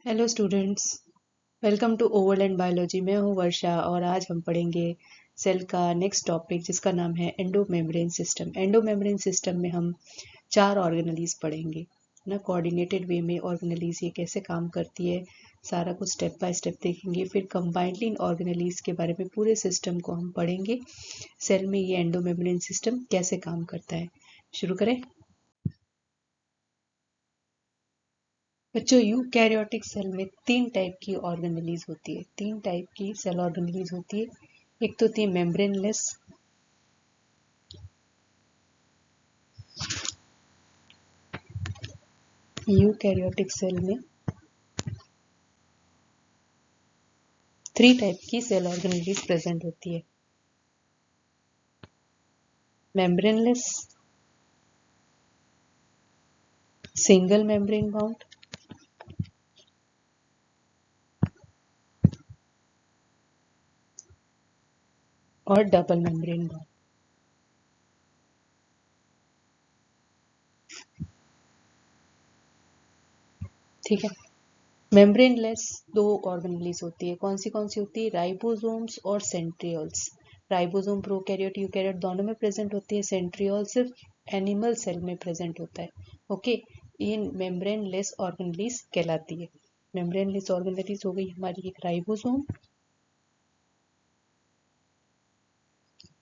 Hello students, welcome to overland biology. मैं हूं वर्षा और आज हम पढ़ेंगे सेल का नेक्स्ट टॉपिक जिसका नाम है एंडोमेम्ब्रेन सिस्टम। एंडोमेम्ब्रेन सिस्टम में हम 4 ऑर्गेनेलीज पढ़ेंगे ना, कोऑर्डिनेटेड वे में ऑर्गेनेलीज ये कैसे काम करती है सारा कुछ स्टेप बाय स्टेप देखेंगे। फिर कंबाइंडली इन ऑर्गेनेलीज के बारे में पूरे सिस्टम को हम पढ़ेंगे। सेल में ये एंडोमेम्ब्रेन सिस्टम कैसे काम करता है। शुरू करें बच्चों। यूकैरियोटिक सेल में 3 टाइप की ऑर्गेनेलीज होती है। 3 टाइप की सेल ऑर्गेनेलीज होती है। एक तो होती है मेम्ब्रेनलेस, यूकैरियोटिक सेल में 3 टाइप की सेल ऑर्गेनेलीज प्रेजेंट होती है। मेम्ब्रेनलेस, सिंगल मेम्ब्रेन बाउंड और डबल मेम्ब्रेन बाउंड। ठीक है। मेम्ब्रेनलेस 2 ऑर्गेनेलीज होती है। कौन सी होती है? राइबोसोम्स और सेंट्रियोल्स। राइबोसोम प्रोकैरियोट यूकैरियोट दोनों में प्रेजेंट होती है। सेंट्रियोल सिर्फ एनिमल सेल में प्रेजेंट होता है। ओके, ये मेम्ब्रेनलेस ऑर्गेनेलीज कहलाती है। मेम्ब्रेनलेस ऑर्गेनेलीज हो गई हमारी एक राइबोसोम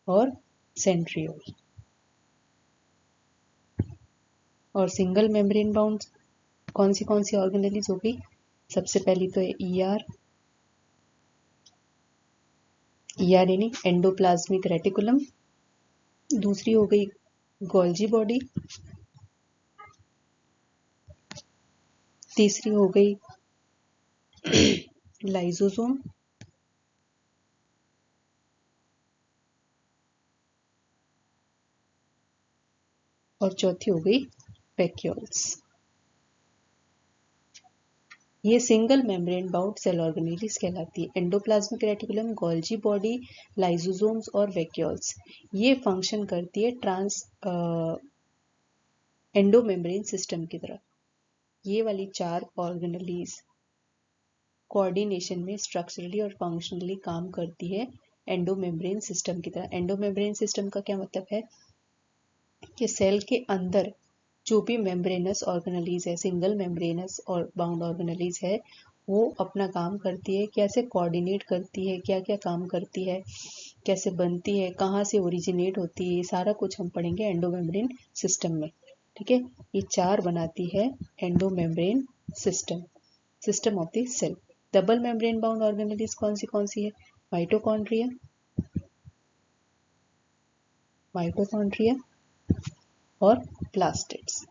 और सेंट्रियोल। और सिंगल मेम्ब्रेन बाउंड कौन सी ऑर्गेनेलीज हो गई? सबसे पहली तो है ईआर यानी एंडोप्लाज्मिक रेटिकुलम। दूसरी हो गई गोल्जी बॉडी। तीसरी हो गई लाइसोसोम। और चौथी हो गई वैक्यूल्स। ये single membrane bound cell organelles कहलाती है। Endoplasmic reticulum, Golgi body, lysosomes और वैक्यूल्स ये फंक्शन करती है ट्रांस एंडोमेम्ब्रेन सिस्टम की तरह। ये वाली 4 ऑर्गेनेलीज कोऑर्डिनेशन में स्ट्रक्चरली और फंक्शनली काम करती है एंडोमेम्ब्रेन सिस्टम की तरह। एंडोमेम्ब्रेन सिस्टम का क्या मतलब है कि सेल के अंदर जो भी मेम्ब्रेनस ऑर्गेनेलीज है, सिंगल मेम्ब्रेनस और बाउंड ऑर्गेनेलीज है, वो अपना काम करती है, कैसे कोऑर्डिनेट करती है, क्या क्या काम करती है, कैसे बनती है, कहाँ से ओरिजिनेट होती है, ये सारा कुछ हम पढ़ेंगे एंडोमेम्ब्रेन सिस्टम में। ठीक है, ये 4 बनाती है endomembrane system, system of the cell. Double membrane bound organelles कौन सी है? माइटोकॉन्ड्रिया, माइटोकॉन्ड्रिया और प्लास्टिड्स।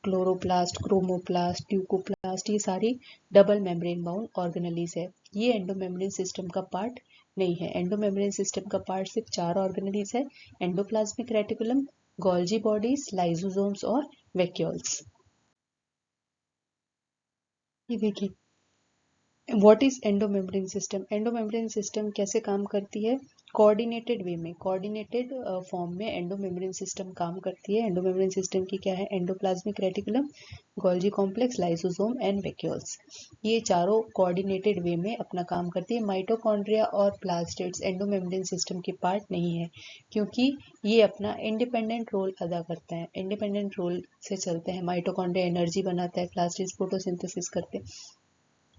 क्लोरोप्लास्ट, क्रोमोप्लास्ट, ट्यूकोप्लास्ट ये सारी डबल मेम्ब्रेन बाउंड ऑर्गेनेलीज है। ये एंडोमेम्ब्रेन सिस्टम का पार्ट नहीं है। एंडोमेम्ब्रेन सिस्टम का पार्ट सिर्फ 4 ऑर्गेनेलीज है। Endoplasmic reticulum, Golgi bodies, lysosomes और वैक्यूल्स। ये देखिए, what is endomembrane system. Endomembrane system कैसे काम करती है? कोऑर्डिनेटेड वे में, कोऑर्डिनेटेड फॉर्म में एंडोमेम्ब्रेन सिस्टम काम करती है। एंडोमेम्ब्रेन सिस्टम की क्या है? Endoplasmic reticulum, Golgi complex, lysosome and vacuoles. ये चारों कोऑर्डिनेटेड वे में अपना काम करती है। माइटोकॉन्ड्रिया और प्लास्टिड्स एंडोमेम्ब्रेन सिस्टम के पार्ट नहीं है, क्योंकि ये अपना इंडिपेंडेंट रोल अदा करते हैं, इंडिपेंडेंट रोल से चलते हैं। माइटोकॉन्ड्रिया एनर्जी बनाता है, प्लास्टिड्स फोटोसिंथेसिस करते हैं,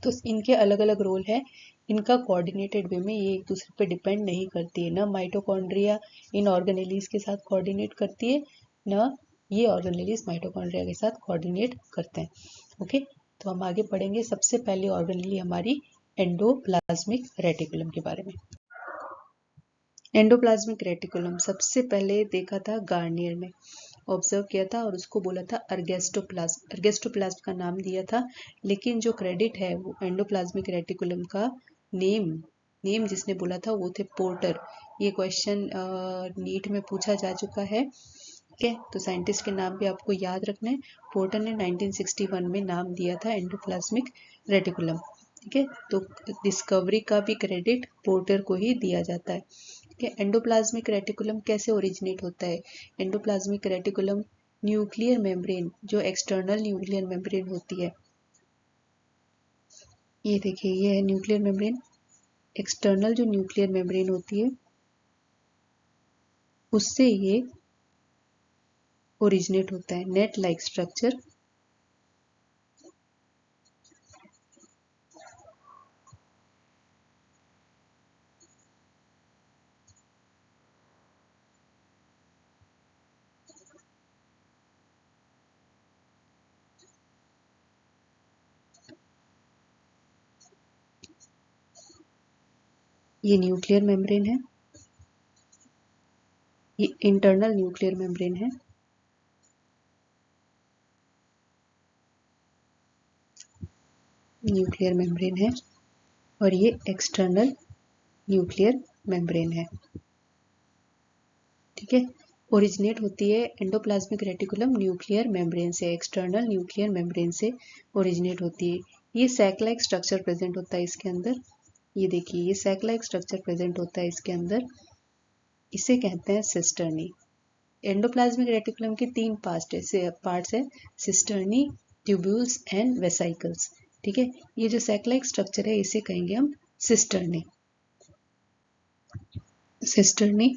तो इनके अलग अलग रोल है। इनका कोऑर्डिनेटेड वे में ये एक दूसरे पे डिपेंड नहीं करती है। न माइटोकॉन्ड्रिया इन ऑर्गेनेलीज के साथ कोऑर्डिनेट करती है, न ये ऑर्गेनेलीज माइटोकॉन्ड्रिया के साथ कोऑर्डिनेट करते हैं। ओके, तो हम आगे पढ़ेंगे। सबसे पहली ऑर्गेनेली हमारी एंडोप्लाज्मिक रेटिकुलम के बारे में। एंडोप्लाज्मिक रेटिकुलम सबसे पहले देखा था गार्नियर में, ऑब्जर्व किया था और उसको बोला था अर्गेस्टोप्लाज्म। अर्गेस्टोप्लाज्म का नाम दिया था, लेकिन जो क्रेडिट है वो एंडोप्लाज्मिक रेटिकुलम का नेम जिसने बोला था वो थे पोर्टर। ये क्वेश्चन नीट में पूछा जा चुका है। ठीक है, तो साइंटिस्ट के नाम भी आपको याद रखना है। पोर्टर ने 1961 में नाम दिया था एंडोप्लाज्मिक रेटिकुलम। ठीक है, तो डिस्कवरी का भी क्रेडिट पोर्टर को ही दिया जाता है। ठीक है, एंडोप्लाज्मिक रेटिकुलम कैसे ओरिजिनेट होता है? एंडोप्लाज्मिक रेटिकुलम न्यूक्लियर मेम्ब्रेन, जो एक्सटर्नल न्यूक्लियर मेम्ब्रेन होती है, ये देखिए, ये है न्यूक्लियर मेम्ब्रेन। एक्सटर्नल जो न्यूक्लियर मेम्ब्रेन होती है उससे ये ओरिजिनेट होता है। नेट लाइक स्ट्रक्चर ये न्यूक्लियर मेम्ब्रेन है, ये इंटरनल न्यूक्लियर मेम्ब्रेन है। न्यूक्लियर मेम्ब्रेन है और ये एक्सटर्नल न्यूक्लियर मेम्ब्रेन है। ठीक है, ओरिजिनेट होती है एंडोप्लाज्मिक रेटिकुलम न्यूक्लियर मेम्ब्रेन से, एक्सटर्नल न्यूक्लियर मेम्ब्रेन से ओरिजिनेट होती है। ये सैक लाइक स्ट्रक्चर प्रेजेंट होता है इसके अंदर। ये देखिए, ये सैक लाइक स्ट्रक्चर प्रेजेंट होता है इसके अंदर। इसे कहते हैं सिस्टर्नी। एंडोप्लाज्मिक रेटिकुलम के 3 पार्ट्स है, सिस्टर्नी, ट्यूब्यूल्स एंड वेसाइकल्स। ठीक है, ये जो सैक लाइक स्ट्रक्चर है इसे कहेंगे हम सिस्टर्नी। सिस्टर्नी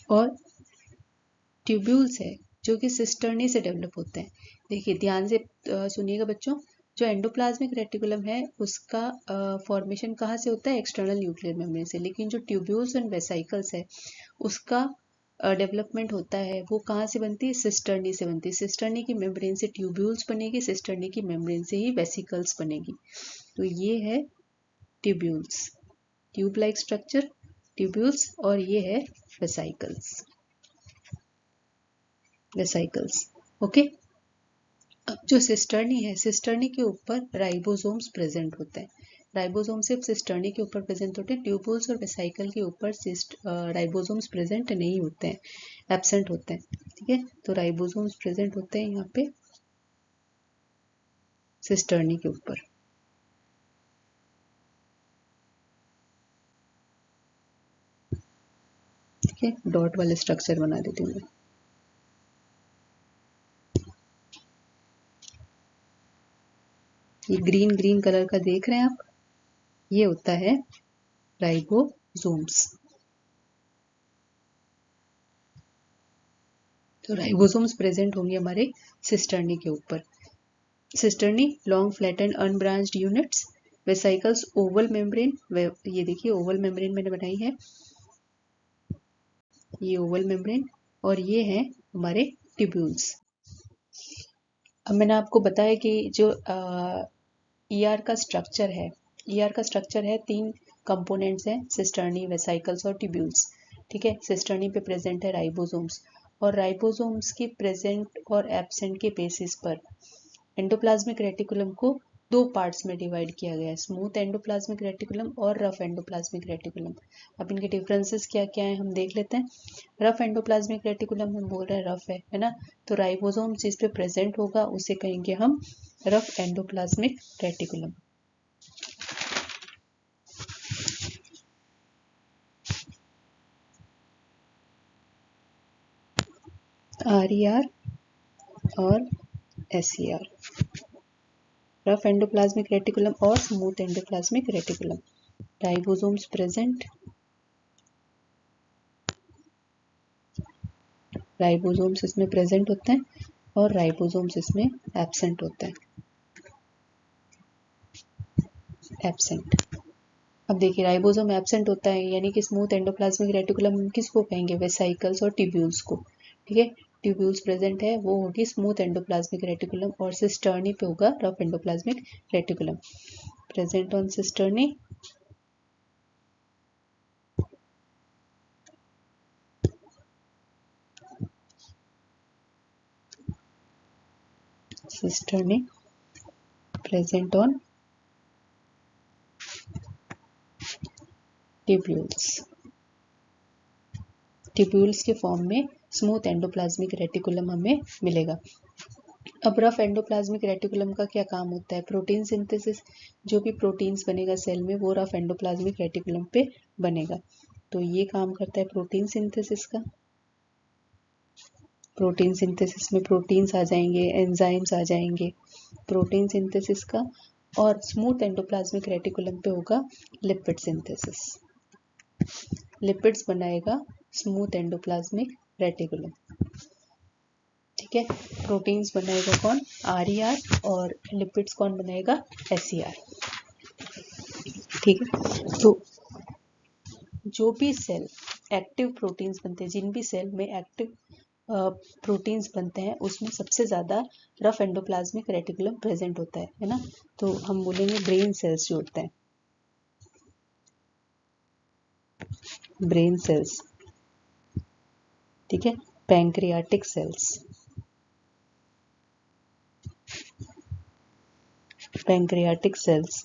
और ट्यूब्यूल्स है जो कि सिस्टर्नी से डेवलप होते हैं। देखिए ध्यान से सुनिएगा बच्चों, जो एंडोप्लाज्मिक रेटिकुलम है उसका फॉर्मेशन कहाँ से होता है? एक्सटर्नल न्यूक्लियर मेम्ब्रेन से। लेकिन जो ट्यूब्यूल्स एंड वेसाइकल्स है उसका डेवलपमेंट होता है, वो कहाँ से बनती है? सिस्टर्नी से बनती है। सिस्टर्नी की मेम्ब्रेन से ट्यूब्यूल्स बनेगी, सिस्टर्नी की मेम्ब्रेन से ही वेसिकल्स बनेगी। तो ये है tubules, tube like structure tubules, और ये है वेसाइकल्स, वेसाइकल्स। ओके, अब जो सिस्टर्नी है, सिस्टर्नी के ऊपर राइबोसोम्स प्रेजेंट होते हैं। राइबोसोम सिर्फ सिस्टर्नी के ऊपर प्रेजेंट होते हैं, ट्यूब्यूल्स और वेसाइकल के ऊपर राइबोसोम्स प्रेजेंट नहीं होते हैं, एब्सेंट होते हैं। ठीक है, तो राइबोसोम्स प्रेजेंट होते हैं यहाँ पे सिस्टर्नी के ऊपर। ठीक है, डॉट वाले स्ट्रक्चर बना देती हूँ मैं। ये ग्रीन ग्रीन कलर का देख रहे हैं आप, ये होता है राइबोसोम्स। तो राइबोसोम्स प्रेजेंट होंगे हमारे सिस्टर्नी के ऊपर। Cisternae long flattened unbranched units, vesicles Oval membrane. ये देखिए ओवल मेम्ब्रेन मैंने बनाई है, ये ओवल मेम्ब्रेन, और ये है हमारे ट्यूब्यूल्स। अब मैंने आपको बताया कि जो ईआर का स्ट्रक्चर है, ईआर का स्ट्रक्चर है 3 कंपोनेंट्स हैं, सिस्टर्नी, वेसाइकल्स और ट्यूब्यूल्स। ठीक है, सिस्टर्नी पे प्रेजेंट है राइबोसोम्स, और राइबोसोम्स की प्रेजेंट और एब्सेंट के बेसिस पर एंडोप्लाज्मिक रेटिकुलम को 2 पार्ट्स में डिवाइड किया गया है, स्मूथ एंडोप्लाज्मिक रेटिकुलम और रफ एंडोप्लाज्मिक रेटिकुलम। अब इनके डिफरेंसेस क्या क्या है हम देख लेते हैं। रफ एंडोप्लाज्मिक रेटिकुलम हम बोल रहे हैं रफ है ना, तो राइबोसोम जिस पे प्रेजेंट होगा उसे कहेंगे हम रफ एंडोप्लाज्मिक रेटिकुलम। RER और SER, रफ एंडोप्लाज्मिक रेटिकुलम और smooth endoplasmic reticulum. Ribosomes present, ribosomes इसमें प्रेजेंट होते हैं और राइबोसोम्स इसमें एब्सेंट होते हैं, एब्सेंट। अब देखिए राइबोसोम एब्सेंट होता है यानी कि स्मूथ एंडोप्लाज्मिक रेटिकुलम किसको कहेंगे? वेसाइकल्स और ट्यूब्यूल्स को। ठीक है, ट्यूब्यूल्स प्रेजेंट है वो होगी स्मूथ एंडोप्लाज्मिक रेटिकुलम, और सिस्टर्नी पे होगा rough endoplasmic reticulum. Present on cisternae, cisternae present on tubules, tubules के फॉर्म में स्मूथ एंडोप्लाज्मिक रेटिकुलम हमें मिलेगा। अब रफ एंडोप्लाज्मिक रेटिकुलम का क्या काम होता है? Protein synthesis. जो भी प्रोटीन्स बनेगा सेल में वो रफ एंडोप्लाज्मिक रेटिकुलम पे बनेगा। तो ये काम करता है प्रोटीन सिंथेसिस का। प्रोटीन सिंथेसिस में प्रोटीन्स आ जाएंगे, एंजाइम्स आ जाएंगे। प्रोटीन सिंथेसिस का और स्मूथ एंडोप्लाज्मिक रेटिकुलम पे होगा लिपिड सिंथेसिस, लिपिड्स बनाएगा स्मूथ एंडोप्लाज्मिक रेटिकुलम। ठीक है, प्रोटीन्स बनाएगा कौन, RER, और लिपिड्स कौन बनाएगा, SER। ठीक है, तो जो भी सेल एक्टिव प्रोटीन्स बनते हैं, जिन भी सेल में एक्टिव प्रोटीन्स बनते हैं, उसमें सबसे ज़्यादा रफ एंडोप्लाज्मिक रेटिकुलम प्रेजेंट होता है ना। तो हम बोलेंगे ब्रेन सेल्स जो होते हैं, ब्रेन सेल्स, ठीक है, पैंक्रियाटिक सेल्स, पैंक्रियाटिक सेल्स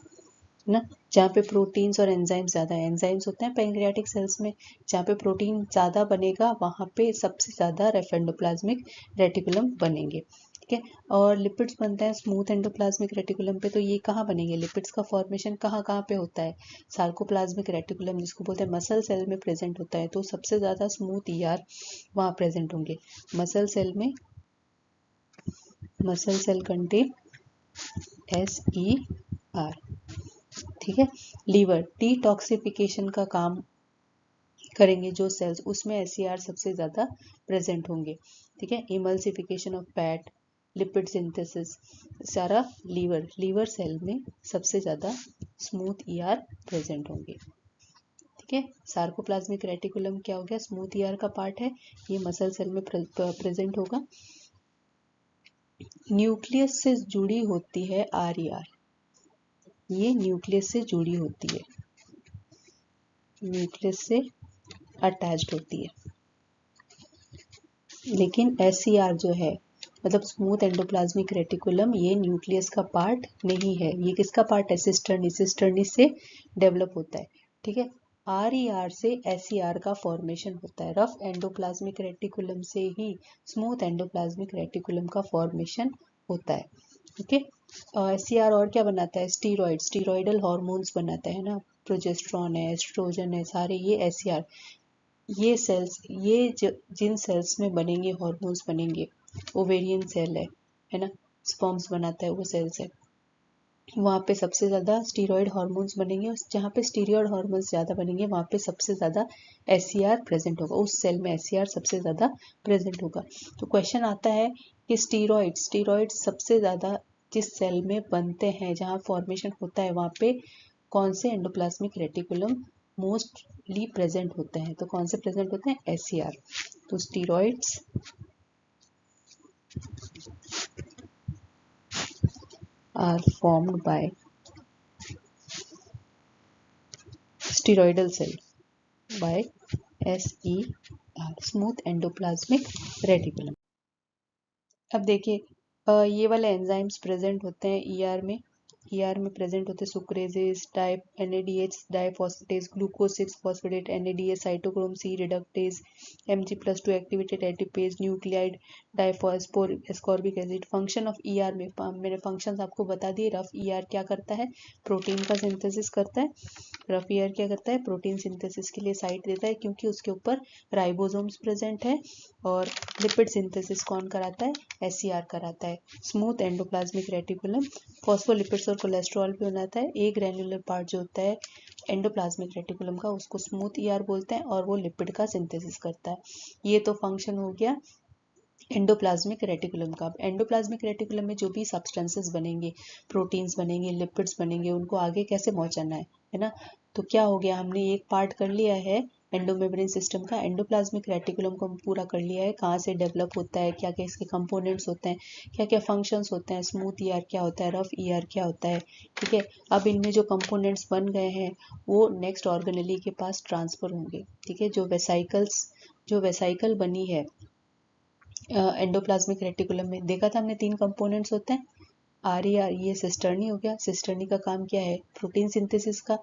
ना, जहाँ पे प्रोटीन्स और एंजाइम्स ज़्यादा है, एंजाइम्स होते हैं पैंक्रियाटिक सेल्स में, जहाँ पे प्रोटीन ज़्यादा बनेगा वहाँ पे सबसे ज़्यादा रफ एंडोप्लाज्मिक रेटिकुलम बनेंगे। ठीक है, और लिपिड्स बनते हैं स्मूथ एंडोप्लाज्मिक रेटिकुलम पे, तो ये कहाँ बनेंगे, लिपिड्स का फॉर्मेशन कहाँ कहाँ पे होता है, सार्कोप्लाज्मिक रेटिकुलम जिसको बोलते हैं मसल सेल में प्रेजेंट होता है, तो सबसे ज़्यादा स्मूथ ER वहाँ प्रेजेंट होंगे। मसल सेल में, मसल सेल कंटेन SER। ठीक है, लीवर डिटॉक्सिफिकेशन का काम करेंगे जो सेल्स, उसमें SER सबसे ज़्यादा प्रेजेंट होंगे। ठीक है, emulsification of fat, lipid synthesis, सारा लीवर, लीवर सेल में सबसे ज़्यादा स्मूथ ER प्रेजेंट होंगे। ठीक है, सार्कोप्लाज्मिक रेटिकुलम क्या हो गया, स्मूथ ER का पार्ट है, ये मसल सेल में प्रेजेंट होगा। न्यूक्लियस से जुड़ी होती है RER, ये न्यूक्लियस से जुड़ी होती है, न्यूक्लियस से अटैच्ड होती है, लेकिन SER जो है मतलब स्मूथ एंडोप्लाज्मिक रेटिकुलम, ये न्यूक्लियस का पार्ट नहीं है, ये किसका पार्ट है, सिस्टर्नी, सिस्टर्नी से डेवलप होता है। ठीक है, RER से SER का फॉर्मेशन होता है, रफ एंडोप्लाज्मिक रेटिकुलम से ही स्मूथ एंडोप्लाज्मिक रेटिकुलम का फॉर्मेशन होता है। ओके, SER और क्या बनाता है, स्टीरॉइड, स्टीरॉइडल हॉर्मोन्स बनाता है ना, प्रोजेस्टेरॉन है, एस्ट्रोजन है, सारे ये SER, ये सेल्स, ये जिन सेल्स में बनेंगे हॉर्मोन्स बनेंगे, ओवेरियन सेल है ना, स्पर्म्स बनाता है वो सेल्स है, वहाँ पे सबसे ज़्यादा स्टीरॉयड हार्मोन्स बनेंगे, और जहाँ पे स्टीरॉयड हार्मोन्स ज़्यादा बनेंगे वहाँ पे सबसे ज़्यादा SER प्रेजेंट होगा, उस सेल में SER सबसे ज़्यादा प्रेजेंट होगा। तो क्वेश्चन आता है कि स्टीरॉयड सबसे ज़्यादा जिस सेल में बनते हैं, जहाँ फॉर्मेशन होता है, वहाँ पे कौन से एंडोप्लाज्मिक रेटिकुलम मोस्टली प्रेजेंट होते हैं, तो कौन से प्रेजेंट होते हैं, SER। तो steroids are formed by steroidal cell by SER, smooth endoplasmic reticulum. अब देखिए ये वाले एंजाइम्स प्रेजेंट होते हैं ER में, ER में प्रेजेंट होते हैं sucrases, type NADH diphosphatase, glucose 6 phosphate, NADH cytochrome C reductase, Mg+2 activated ATPase, nucleotide diphosphor ascorbic acid. Function of ER में मैंने फंक्शंस आपको बता दिए। रफ ER क्या करता है, प्रोटीन का सिंथेसिस करता है, रफ ER क्या करता है, प्रोटीन सिंथेसिस के लिए साइट देता है, क्योंकि उसके ऊपर राइबोसोम्स प्रेजेंट है, और लिपिड सिंथेसिस कौन कराता है, SER कराता है। स्मूथ एंडोप्लाज्मिक रेटिकुलम फॉस्फोलिपिड्स और कोलेस्ट्रॉल भी बनाता है। एक ग्रैन्युलर पार्ट जो होता है एंडोप्लाज्मिक रेटिकुलम का, उसको स्मूथ ER बोलते हैं, और वो लिपिड का सिंथेसिस करता है। ये तो फंक्शन हो गया एंडोप्लाज्मिक रेटिकुलम का। एंडोप्लाज्मिक रेटिकुलम में जो भी सब्सटेंसेस बनेंगे, प्रोटीन्स बनेंगे, लिपिड्स बनेंगे, उनको आगे कैसे पहुंचाना है ना। तो क्या हो गया, हमने एक पार्ट कर लिया है एंडोमेम्ब्रेन सिस्टम का, एंडोप्लाज्मिक रेटिकुलम को हम पूरा कर लिया है, कहाँ से डेवलप होता है, क्या क्या इसके कंपोनेंट्स होते हैं, क्या क्या फंक्शंस होते हैं, स्मूथ ER क्या होता है, रफ ER क्या होता है। ठीक है, अब इनमें जो कंपोनेंट्स बन गए हैं वो नेक्स्ट ऑर्गेनेली के पास ट्रांसफर होंगे। ठीक है, जो वेसाइकल बनी है एंडोप्लाज्मिक रेटिकुलम में, देखा था हमने 3 कंपोनेंट्स होते हैं, RER, ये सिस्टर्नी हो गया, सिस्टर्नी का काम क्या है, प्रोटीन सिंथेसिस का,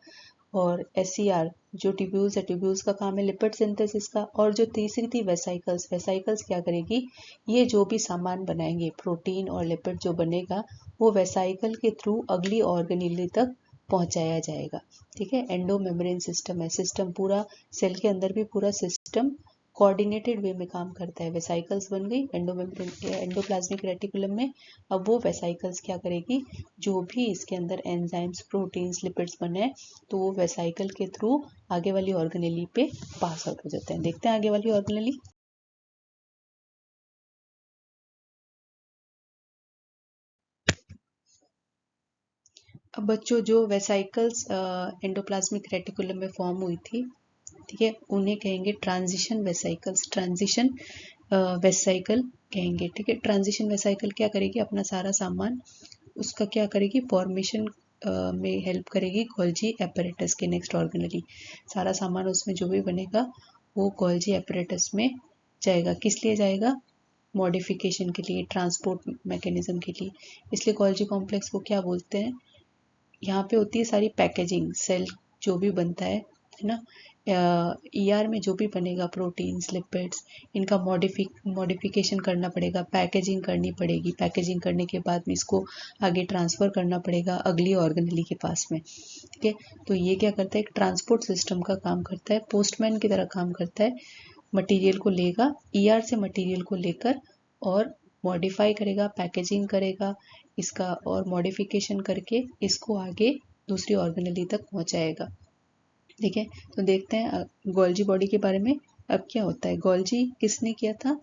और SER जो ट्यूब्यूल्स है, ट्यूब्यूल्स का काम है लिपिड सिंथेसिस का, और जो तीसरी थी वेसाइकल्स, वेसाइकल्स क्या करेगी, ये जो भी सामान बनाएंगे, प्रोटीन और लिपिड जो बनेगा, वो वेसाइकल के थ्रू अगली ऑर्गेनेली तक पहुंचाया जाएगा। ठीक है, एंडोमेम्ब्रेन सिस्टम है, सिस्टम पूरा, सेल के अंदर भी पूरा सिस्टम कोऑर्डिनेटेड वे में काम करता है। वेसाइकल्स बन गई एंडोप्लाज्मिक रेटिकुलम में। अब वो वेसाइकल्स क्या करेगी, जो भी इसके अंदर एंजाइम्स, प्रोटीन्स, लिपिड्स बने हैं तो वो वेसाइकल के थ्रू आगे वाली ऑर्गेनेली पे पास आउट हो जाते हैं। देखते हैं आगे वाली ऑर्गेनेली। अब बच्चों जो वेसाइकल्स एंडोप्लाज्मिक रेटिकुलम में फॉर्म हुई थी, ठीक है, उन्हें कहेंगे ट्रांजिशन वेसाइकल्स। ट्रांजिशन वेसाइकल कहेंगे, ठीक है। ट्रांजिशन वेसाइकल क्या करेगी, अपना सारा सामान उसका क्या करेगी, फॉर्मेशन में हेल्प करेगी गोल्जी एपरेटस के नेक्स्ट ऑर्गेनली। सारा सामान उसमें जो भी बनेगा वो गोल्जी एपरेटस में जाएगा। किस लिए जाएगा, मॉडिफिकेशन के लिए, ट्रांसपोर्ट मैकेनिज्म के लिए। इसलिए गोल्जी कॉम्प्लेक्स को क्या बोलते हैं, यहाँ पे होती है सारी पैकेजिंग, सेल जो भी बनता है ना, ईआर में जो भी बनेगा, प्रोटीन्स, लिपिड्स, इनका मॉडिफिकेशन करना पड़ेगा, पैकेजिंग करनी पड़ेगी। पैकेजिंग करने के बाद में इसको आगे ट्रांसफ़र करना पड़ेगा अगली ऑर्गेनली के पास में, ठीक है। तो ये क्या करता है, एक ट्रांसपोर्ट सिस्टम का काम करता है, पोस्टमैन की तरह काम करता है। मटेरियल को लेगा, ईआर से मटेरियल को लेकर और मॉडिफाई करेगा, पैकेजिंग करेगा इसका, और मॉडिफिकेशन करके इसको आगे दूसरी ऑर्गेनली तक पहुंचाएगा, ठीक है। तो देखते हैं गोल्जी बॉडी के बारे में। अब क्या होता है, गोल्जी किसने किया था,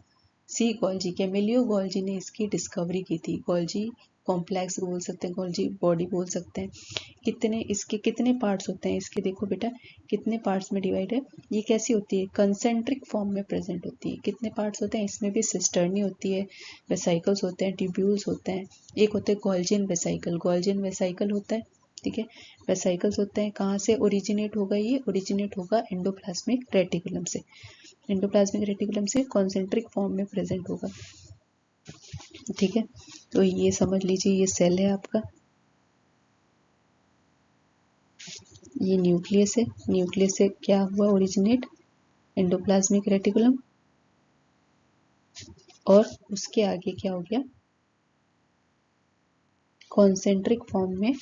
सी गोल्जी, कैमिलियो गोल्जी ने इसकी डिस्कवरी की थी। गोल्जी कॉम्प्लेक्स बोल सकते हैं, गोल्जी बॉडी बोल सकते हैं। इसके कितने पार्ट्स होते हैं, इसके देखो बेटा कितने पार्ट्स में डिवाइड है। ये कैसी होती है, कंसेंट्रिक फॉर्म में प्रेजेंट होती है। कितने पार्ट्स होते हैं, इसमें भी सिस्टर्नी होती है, वेसाइकल्स होते हैं, ट्यूब्यूल्स होते हैं। एक होते हैं गोल्जियन वेसाइकल, गोल्जियन वेसाइकल होता है, ठीक है। वेसाइकल्स होते हैं, कहाँ से ओरिजिनेट होगा, ये ओरिजिनेट होगा एंडोप्लाज्मिक रेटिकुलम से। एंडोप्लाज्मिक रेटिकुलम से कॉन्सेंट्रिक फॉर्म में प्रेजेंट होगा, ठीक है। तो ये समझ लीजिए, ये सेल है आपका, ये न्यूक्लियस है। न्यूक्लियस से क्या हुआ, ओरिजिनेट एंडोप्लाज्मिक रेटिकुलम, और उसके आगे क्या हो गया, कॉन्सेंट्रिक फॉर्म में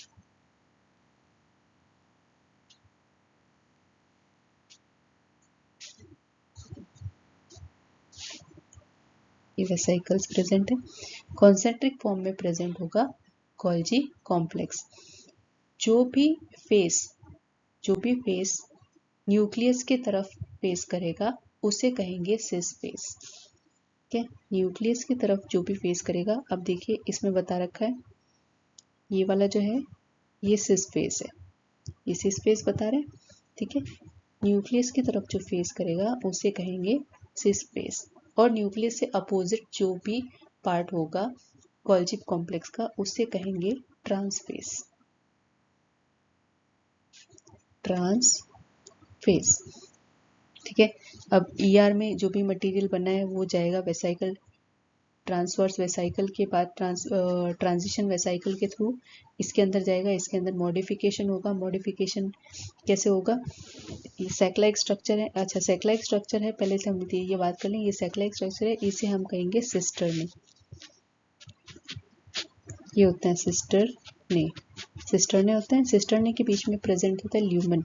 ये वेसाइकल्स प्रेजेंट है। कॉन्सेंट्रिक फॉर्म में प्रेजेंट होगा गोल्जी कॉम्प्लेक्स। जो भी फेस न्यूक्लियस की तरफ फेस करेगा उसे कहेंगे सिस फेस, ठीक है। न्यूक्लियस की तरफ जो भी फेस करेगा, अब देखिए इसमें बता रखा है, ये वाला जो है ये सिस फेस है, ये सिस फेस बता रहे हैं, ठीक है। न्यूक्लियस की तरफ जो फेस करेगा उसे कहेंगे सिस फेस, और न्यूक्लियस से अपोजिट जो भी पार्ट होगा गोल्जी कॉम्प्लेक्स का उसे कहेंगे ट्रांसफेस, ट्रांसफेस, ठीक है। अब ईआर में जो भी मटेरियल बना है वो जाएगा वेसाइकल, ट्रांसवर्स वेसाइकल के बाद ट्रांजिशन वेसाइकल के थ्रू इसके अंदर जाएगा, इसके अंदर मॉडिफिकेशन होगा। मॉडिफिकेशन कैसे होगा, ये सैकलाइक स्ट्रक्चर है, अच्छा सैकलाइक स्ट्रक्चर है, पहले से हम ये बात कर लें, ये सैकलाइक स्ट्रक्चर है, इसे हम कहेंगे सिस्टर्नी। ये होते हैं सिस्टर्ने होते हैं। सिस्टर्ने के बीच में प्रेजेंट होता है ल्यूमन,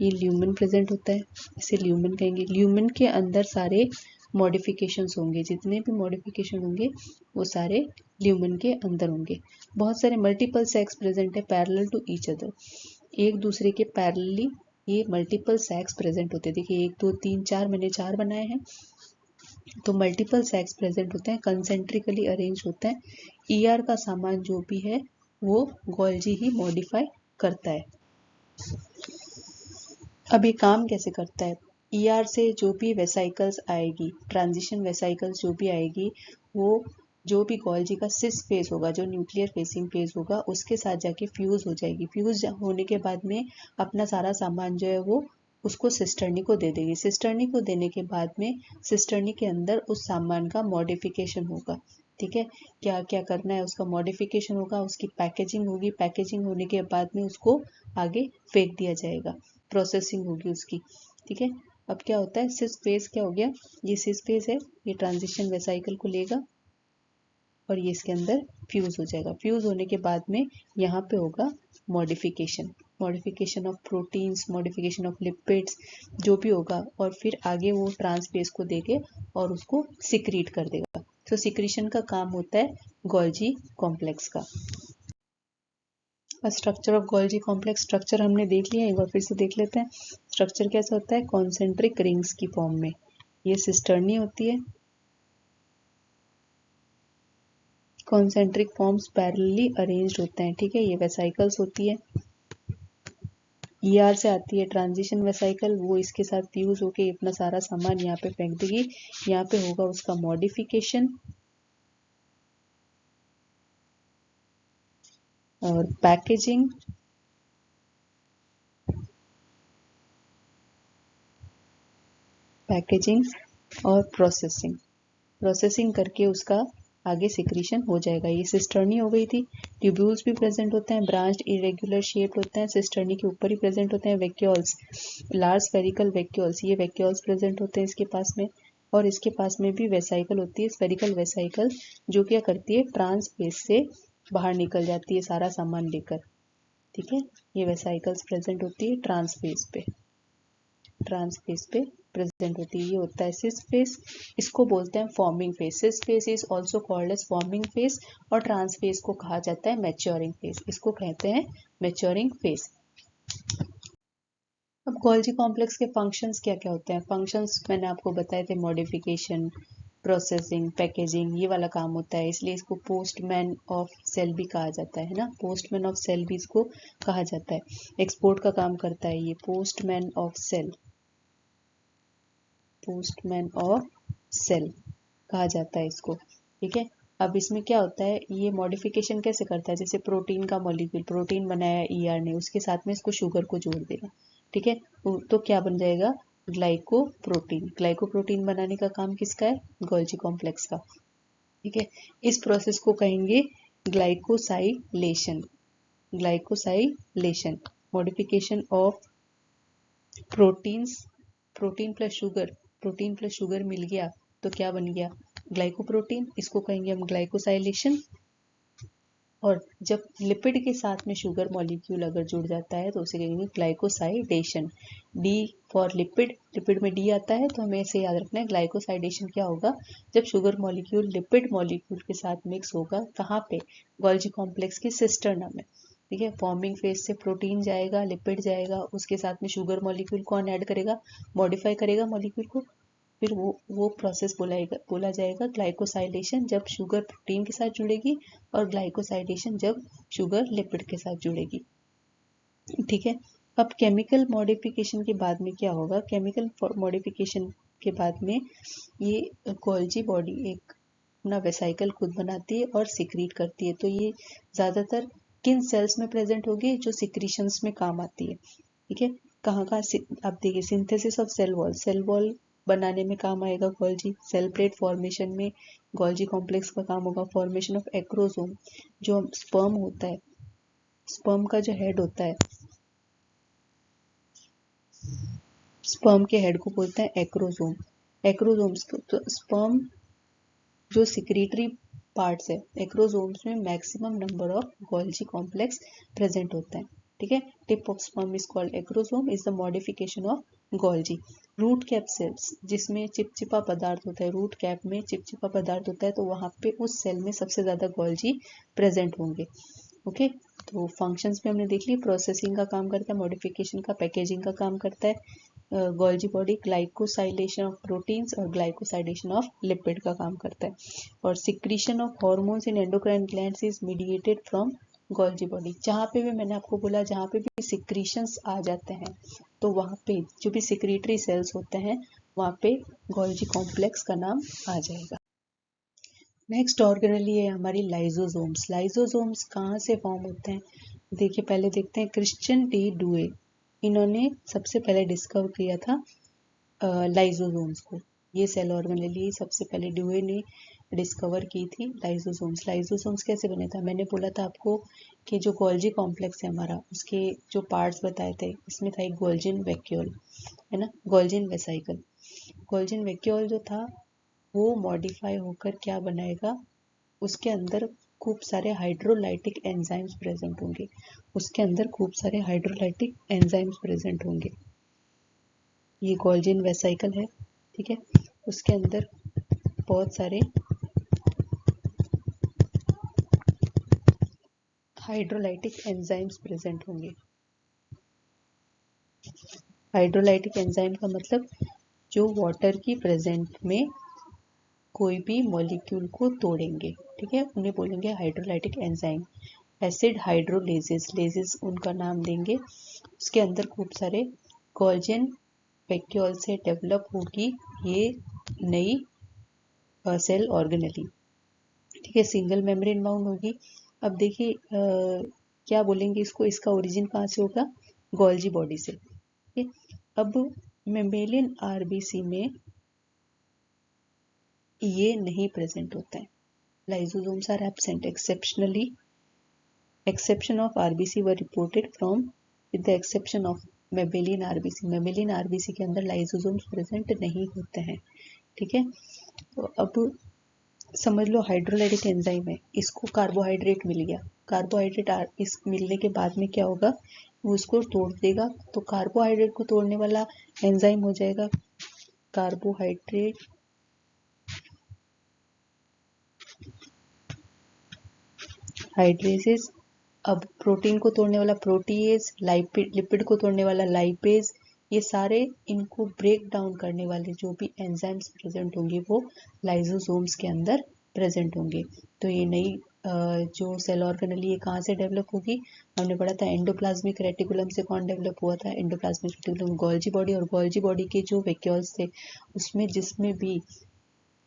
ये ल्यूमन प्रेजेंट होता है, इसे ल्यूमन कहेंगे। ल्यूमन के अंदर सारे मॉडिफिकेशंस होंगे, जितने भी मॉडिफिकेशन होंगे वो सारे ल्यूमन के अंदर होंगे। बहुत सारे मल्टीपल सैक्स प्रेजेंट है पैरेलल टू ईच अदर, एक दूसरे के पैरेलली ये मल्टीपल सैक्स प्रेजेंट होते हैं। देखिए 1 2 3 4 मैंने 4 बनाए हैं, तो मल्टीपल सैक्स प्रेजेंट होते हैं, कंसेंट्रिकली अरेंज होते हैं। ईआर का सामान जो भी है वो गोल्जी ही मॉडिफाई करता है। अब ये काम कैसे करता है, ईआर से जो भी वेसाइकल्स आएगी, ट्रांजिशन वेसाइकल्स जो भी आएगी, वो जो भी गोल्जी का सिस फेस होगा, जो न्यूक्लियर फेसिंग फेस होगा, उसके साथ जाके फ्यूज हो जाएगी। फ्यूज होने के बाद में अपना सारा सामान जो है वो उसको सिस्टर्नी को दे देगी। सिस्टर्नी को देने के बाद में सिस्टर्नी के अंदर उस सामान का मॉडिफिकेशन होगा, ठीक है। क्या क्या करना है, उसका मॉडिफिकेशन होगा, उसकी पैकेजिंग होगी, पैकेजिंग होने के बाद में उसको आगे फेंक दिया जाएगा, प्रोसेसिंग होगी उसकी, ठीक है। अब क्या होता है, सिस फेस क्या हो गया, ये सिस फेस है, ये ट्रांजिशन वेसाइकल को लेगा, और ये इसके अंदर फ्यूज हो जाएगा। फ्यूज होने के बाद में यहाँ पे होगा modification, modification of proteins, modification of lipids, जो भी होगा, और फिर आगे वो ट्रांसफेज को देके और उसको सिक्रीट कर देगा। तो सिक्रीशन का काम होता है गोल्जी कॉम्प्लेक्स का। Structure of Golgi complex, structure हमने देख लिया, एक बार फिर से देख लेते हैं। स्ट्रक्चर कैसा होता है? कॉन्सेंट्रिक रिंग्स की फॉर्म में। ये सिस्टर्नी होती है, कॉन्सेंट्रिक फॉर्म्स पैरेलली अरेंज्ड होते हैं, ठीक है। ये वेसाइकल्स होती है, ईआर से आती है ट्रांजिशन वेसाइकल, वो इसके साथ फ्यूज होके अपना सारा सामान यहाँ पे फेंक देगी। यहाँ पे होगा उसका मॉडिफिकेशन और पैकेजिंग, पैकेजिंग और प्रोसेसिंग, प्रोसेसिंग करके उसका आगे सिक्रीशन हो जाएगा। ये सिस्टर्नी हो गई थी। ट्यूब्यूल्स भी प्रेजेंट होते हैं, ब्रांच्ड इरेगुलर शेप्ड होते हैं, सिस्टर्नी के ऊपर ही प्रेजेंट होते हैं। वैक्यूल्स, लार्ज स्फेरिकल वैक्यूल्स, ये वैक्यूल्स प्रेजेंट होते हैं इसके पास में। और इसके पास में भी वेसाइकल होती है, स्फेरिकल वेसाइकल, जो क्या करती है? ट्रांसफेज से बाहर निकल जाती है सारा सामान लेकर, ठीक है। ये वेसाइकल्स प्रेजेंट होती है ट्रांसफेज पे, ट्रांसफेज पे प्रेजेंट होती है। ये होता है सिस फेस, इसको बोलते हैं forming face. Cis face is also called as forming face, और ट्रांसफेज को कहा जाता है मैच्योरिंग फेस, इसको कहते हैं मैच्योरिंग फेस। अब गोल्जी कॉम्प्लेक्स के फंक्शंस क्या क्या होते हैं? फंक्शंस मैंने आपको बताए थे, मॉडिफिकेशन, प्रोसेसिंग, पैकेजिंग, ये वाला काम होता है। इसलिए इसको पोस्टमैन ऑफ सेल भी कहा जाता है ना, पोस्टमैन ऑफ सेल भी इसको कहा जाता है। एक्सपोर्ट का काम करता है ये, postman of cell, postman of cell कहा जाता है इसको, ठीक है। अब इसमें क्या होता है? ये मॉडिफिकेशन कैसे करता है? जैसे प्रोटीन का मॉलिक्यूल, प्रोटीन बनाया ईआर ने, उसके साथ में इसको शुगर को जोड़ देगा, ठीक है। तो क्या बन जाएगा? ग्लाइकोप्रोटीन। ग्लाइकोप्रोटीन बनाने का काम किसका है? गोल्जी कॉम्प्लेक्स का, ठीक है। इस प्रोसेस को कहेंगे glycosylation, glycosylation. Modification of proteins, protein plus sugar, protein plus sugar mill गया तो क्या बन गया? ग्लाइकोप्रोटीन, इसको कहेंगे हम ग्लाइकोसाइलेशन। और जब लिपिड के साथ में शुगर मॉलिक्यूल अगर जुड़ जाता है तो उसे कहेंगे glycosidation. D for lipid, lipid में डी आता है तो हमें इसे याद रखना है। ग्लाइकोसाइडेशन क्या होगा? जब शुगर मॉलिक्यूल लिपिड मॉलिक्यूल के साथ मिक्स होगा, कहाँ पे? गोल्जी कॉम्प्लेक्स के सिस्टर्नम में, ठीक है। फॉर्मिंग फेज से प्रोटीन जाएगा, लिपिड जाएगा, उसके साथ में शुगर मॉलिक्यूल कौन ऐड करेगा? मॉडिफाई करेगा मॉलिक्यूल को। फिर वो प्रोसेस बोला जाएगा ग्लाइकोसाइलेशन, जब शुगर प्रोटीन के साथ जुड़ेगी, और ग्लाइकोसाइडेशन जब शुगर लिपिड के साथ जुड़ेगी, ठीक है। अब केमिकल मॉडिफिकेशन के बाद में क्या होगा? केमिकल मॉडिफिकेशन के बाद में ये गोल्जी बॉडी एक अपना वेसाइकल खुद बनाती है और सिक्रीट करती है। तो ये ज्यादातर किन सेल्स में प्रेजेंट होगी? जो सिक्रीशंस में काम आती है, ठीक है। कहाँ कहाँ? आप देखिए, synthesis of cell wall, cell wall बनाने में काम आएगा गोल्जी। सेल प्लेट फॉर्मेशन में गोल्जी कॉम्प्लेक्स का काम होगा। फॉर्मेशन ऑफ एक्रोसोम, जो स्पर्म होता है, स्पर्म का जो हेड होता है, स्पर्म के हेड को बोलते हैं एक्रोसोम। एक्रोसोम्स तो स्पर्म जो सिक्रीटरी पार्ट्स है, एक्रोसोम्स में maximum number of Golgi complex present होता है, ठीक है। Tip of sperm is called acrosome, is the modification of Golgi. Root cap cells, जिसमें चिपचिपा पदार्थ होता है, रूट कैप में चिपचिपा पदार्थ होता है, तो वहां पे उस सेल में सबसे ज्यादा गोल्जी प्रेजेंट होंगे, ओके। तो फंक्शंस में हमने देख ली, प्रोसेसिंग का काम करता है, मॉडिफिकेशन का, पैकेजिंग का काम करता है Golgi body, glycosylation of proteins और ग्लाइकोसाइडेशन ऑफ लिपिड का काम करता है। और secretion of hormones in endocrine glands is mediated from Golgi body. जहाँ पे भी मैंने आपको बोला, जहाँ पे भी सिक्रीशंस आ जाते हैं तो वहाँ पे जो भी सिक्रीटरी सेल्स होते हैं वहाँ पे गोल्जी कॉम्प्लेक्स का नाम आ जाएगा। नेक्स्ट ऑर्गेनेली है हमारी लाइजोसोम्स। लाइजोसोम्स कहाँ से फॉर्म होते हैं? देखिए, पहले देखते हैं क्रिश्चियन टी डुए, इन्होंने सबसे पहले डिस्कवर किया था लाइजोसोम्स को। ये सेल ऑर्गेनेली सबसे पहले डुए ने डिस्कवर की थी लाइजोसोम्स। लाइजोसोम्स कैसे बने था? मैंने बोला था आपको कि जो गोल्जी कॉम्प्लेक्स है हमारा, उसके जो पार्ट्स बताए थे, इसमें था एक गोल्जिन वैक्यूल, है ना, गोल्जिन वेसाइकल। गोल्जिन वैक्यूल जो था वो मॉडिफाई होकर क्या बनाएगा? उसके अंदर खूब सारे हाइड्रोलाइटिक एंजाइम्स प्रेजेंट होंगे, उसके अंदर खूब सारे हाइड्रोलाइटिक एंजाइम्स प्रेजेंट होंगे। ये गोल्जियन वेसिकल है, ठीक है। उसके अंदर बहुत सारे हाइड्रोलाइटिक एंजाइम्स प्रेजेंट होंगे। हाइड्रोलाइटिक एंजाइम का मतलब जो वाटर की प्रेजेंट में कोई भी मॉलिक्यूल को तोड़ेंगे, ठीक है, उन्हें बोलेंगे hydrolytic enzyme. Acid hydrolases, laissez उनका नाम देंगे। उसके अंदर खूब सारे गोल्जियन वैक्यूल से डेवलप होगी ये नई सेल ऑर्गेनेली, ठीक है, सिंगल मेम्ब्रेन बाउंड होगी। अब देखिए क्या बोलेंगे इसको, इसका ओरिजिन कहाँ से होगा, गोल्जी बॉडी से, ठीक है। अब मेम्ब्रेन आरबीसी में ये नहीं प्रेजेंट होता है, lysosomes are absent exceptionally, exception of RBC were reported from, with the exception of mammalian RBC, mammalian RBC के अंदर lysosomes present नहीं होते हैं, ठीक है। तो अब समझ लो हाइड्रोलाइटिक एंजाइम है, इसको कार्बोहाइड्रेट मिल गया, कार्बोहाइड्रेट इस मिलने के बाद में क्या होगा, वो उसको तोड़ देगा, तो कार्बोहाइड्रेट को तोड़ने वाला एंजाइम हो जाएगा कार्बोहाइड्रेट हाइड्रेसेस। अब प्रोटीन को तोड़ने वाला प्रोटीएज, लिपिड को तोड़ने वाला लाइपेज, ये सारे इनको ब्रेक डाउन करने वाले जो भी एंजाइम्स प्रेजेंट होंगे वो लाइसोसोम्स के अंदर प्रेजेंट होंगे। तो ये नई जो सेल ऑर्गेनेली ये कहाँ से डेवलप होगी, हमने पढ़ा था एंडोप्लाज्मिक रेटिकुलम से। कौन डेवलप हुआ था, एंडोप्लाज्मिक रेटिकुलम, गोल्जी बॉडी, और गोल्जी बॉडी के जो वैक्यूल्स थे उसमें जिसमें भी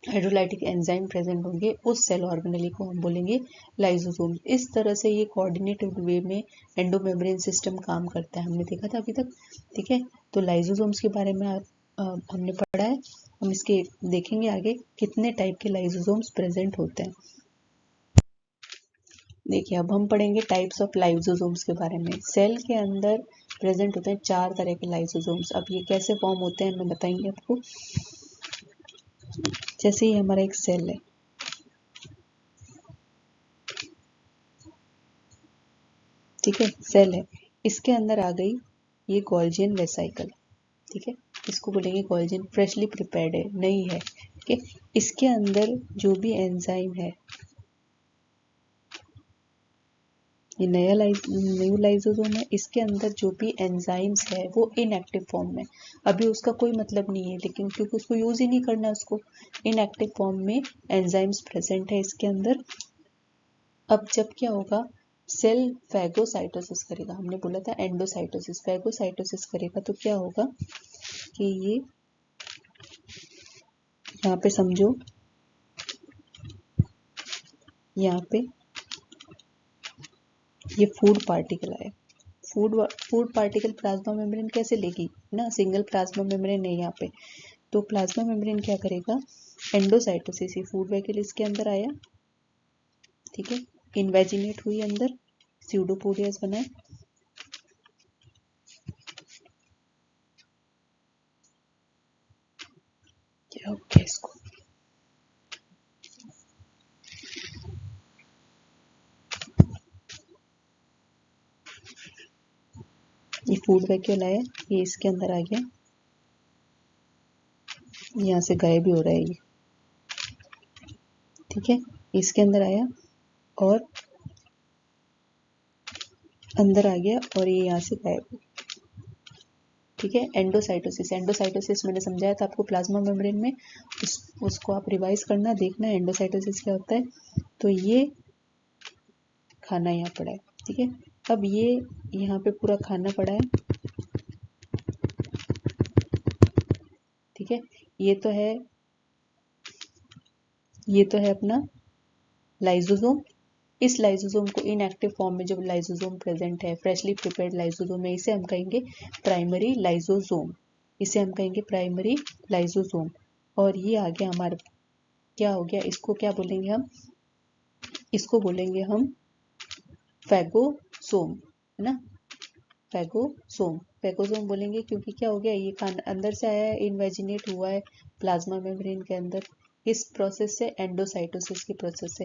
हाइड्रोलाइटिक एंजाइम प्रेजेंट होंगे उस सेल ऑर्गेनेली को हम बोलेंगे लाइसोसोम। इस तरह से ये कोऑर्डिनेटेड वे में एंडोमेम्ब्रेन सिस्टम काम करता है, हमने देखा था अभी तक, ठीक है। तो लाइसोसोम्स के बारे में हमने पढ़ा है, हम इसके देखेंगे आगे कितने टाइप के लाइसोसोम्स प्रेजेंट होते हैं। देखिए अब हम पढ़ेंगे टाइप्स ऑफ लाइसोसोम्स के बारे में। सेल के अंदर प्रेजेंट होते हैं 4 तरह के लाइसोसोम्स। अब ये कैसे फॉर्म होते हैं मैं बताएंगे आपको। जैसे ही हमारा एक सेल है, ठीक है, सेल है, इसके अंदर आ गई ये गोल्जियन वेसिकल, ठीक है, इसको बोलेंगे गोल्जियन, फ्रेशली प्रिपेयर्ड है, नई है, ठीक है। इसके अंदर जो भी एंजाइम है, ये न्यू लाइसोसोम है, इसके अंदर जो भी एंजाइम्स है वो इनएक्टिव फॉर्म में, अभी उसका कोई मतलब नहीं है, लेकिन क्योंकि उसको यूज ही नहीं करना, उसको इनएक्टिव फॉर्म में एंजाइम्स प्रेजेंट है इसके अंदर। अब जब क्या होगा, सेल फैगोसाइटोसिस करेगा, हमने बोला था एंडोसाइटोसिस, फैगोसाइटोसिस करेगा तो क्या होगा कि ये यहाँ पे समझो, यहाँ पे ये फूड पार्टिकल आए, फूड पार्टिकल प्लाज्मा मेम्ब्रेन कैसे लेगी ना, सिंगल प्लाज्मा मेम्ब्रेन है यहाँ पे, तो प्लाज्मा मेम्ब्रेन क्या करेगा, एंडोसाइटोसिस, ये फूड वेहिकल इसके अंदर आया, ठीक है, इन्वेजिनेट हुई अंदर, स्यूडोपोडियास बनाए, क्या हो गया इसको, ये फूड वैक्यूल आया, ये इसके अंदर आ गया, यहाँ से गायब भी हो रहा है ये, ठीक है, इसके अंदर आया और अंदर आ गया और ये यहाँ से गायब, ठीक है। एंडोसाइटोसिस, एंडोसाइटोसिस मैंने समझाया था आपको प्लाज्मा मेम्ब्रेन में, उसको आप रिवाइज करना, देखना एंडोसाइटोसिस क्या होता है। तो ये खाना यहाँ पड़ा है, ठीक है। अब ये यहाँ पे पूरा खाना पड़ा है, ठीक है, ये तो है, ये तो है अपना लाइसोसोम। इस लाइसोसोम को इनएक्टिव फॉर्म में जब लाइसोसोम प्रेजेंट है, फ्रेशली प्रिपेयर्ड लाइसोसोम है, इसे हम कहेंगे प्राइमरी लाइसोसोम, इसे हम कहेंगे प्राइमरी लाइसोसोम। और ये आ गया हमारा, क्या हो गया, इसको क्या बोलेंगे हम, इसको बोलेंगे हम फैगोसोम, है ना, फैगोसोम, फैगोसोम बोलेंगे क्योंकि क्या हो गया, ये खाना अंदर से आया है, इन्वेजिनेट हुआ है प्लाज्मा मेम्ब्रेन के अंदर, इस प्रोसेस से एंडोसाइटोसिस की प्रोसेस से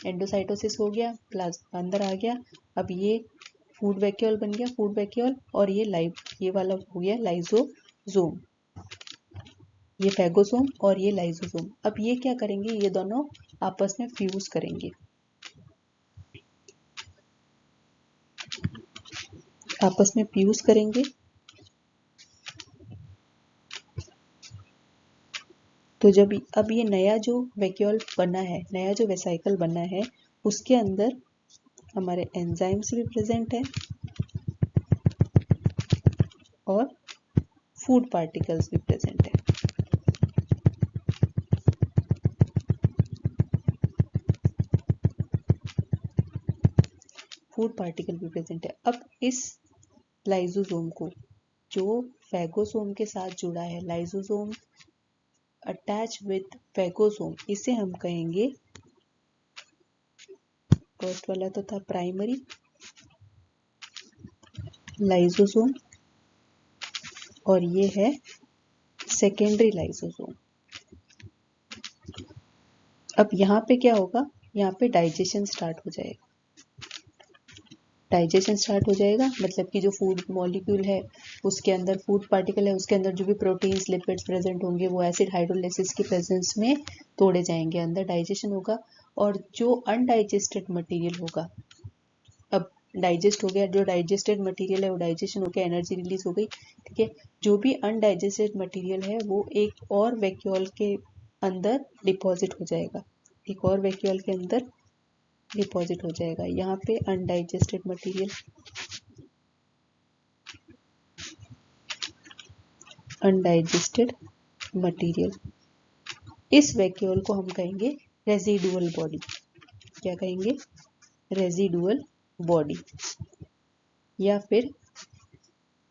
एंडोसाइटोसिस हो गया, प्लाज्मा अंदर आ गया। अब ये फूड वैक्यूल बन गया, फूड वैक्यूल, और ये वाला हो गया लाइजोसोम, ये फैगोसोम और ये लाइजोसोम। अब ये क्या करेंगे, ये दोनों आपस में फ्यूज करेंगे, आपस में फ्यूज करेंगे। तो जब अब ये नया जो वैक्यूल बना है, नया जो वेसाइकल बना है, उसके अंदर हमारे एंजाइम्स भी प्रेजेंट है और फूड पार्टिकल्स भी प्रेजेंट है। फूड पार्टिकल भी प्रेजेंट है। अब इस लाइजोसोम को, जो फैगोसोम के साथ जुड़ा है, लाइजोसोम अटैच विद फैगोसोम, इसे हम कहेंगे, फर्स्ट वाला तो था प्राइमरी लाइजोसोम और ये है सेकेंडरी लाइजोसोम। अब यहाँ पे क्या होगा, यहाँ पे डाइजेशन स्टार्ट हो जाएगा। डाइजेशन स्टार्ट हो जाएगा मतलब कि जो फूड मॉलिक्यूल है, उसके अंदर फूड पार्टिकल है, उसके अंदर जो भी प्रोटीन्स लिपिड्स प्रेजेंट होंगे वो एसिड हाइड्रोलाइसिस की प्रेजेंस में तोड़े जाएंगे, अंदर डाइजेशन होगा। और जो अनडाइजेस्टेड मटेरियल होगा, अब डाइजेस्ट हो गया, जो डाइजेस्टेड मटेरियल है वो डाइजेशन हो गया, एनर्जी रिलीज हो गई, ठीक है। जो भी अनडाइजेस्टेड मटेरियल है वो एक और वैक्यूल के अंदर डिपॉजिट हो जाएगा, एक और वैक्यूल के अंदर डिपॉजिट हो जाएगा। यहाँ पे अनडाइजेस्टेड मटेरियल, अनडाइजेस्टेड मटेरियल, इस वैक्यूल को हम कहेंगे रेजिडुअल बॉडी। क्या कहेंगे, रेजिडुअल बॉडी, या फिर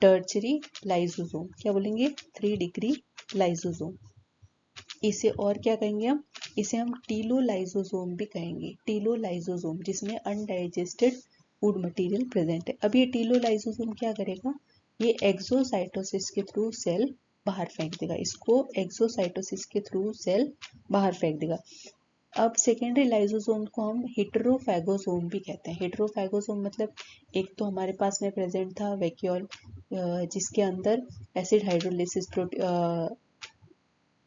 टर्चरी लाइजोसोम। क्या बोलेंगे, 3 डिग्री लाइजोसोम। इसे और क्या कहेंगे हम, इसे हम टीलोलाइजोसोम भी कहेंगे, टीलोलाइजोसोम, जिसमें अनडाइजेस्टेड फूड मटेरियल प्रेजेंट है। अब ये टीलोलाइजोसोम क्या करेगा, ये एक्सोसाइटोसिस के थ्रू सेल बाहर फेंक देगा, इसको एक्सोसाइटोसिस के थ्रू सेल बाहर फेंक देगा। अब सेकेंडरी लाइजोसोम को हम हेटेरोफैगोसोम भी कहते हैं। हेटेरोफैगोसोम मतलब एक तो हमारे पास में प्रेजेंट था वैक्यूल, जिसके अंदर एसिड हाइड्रोलाइसिस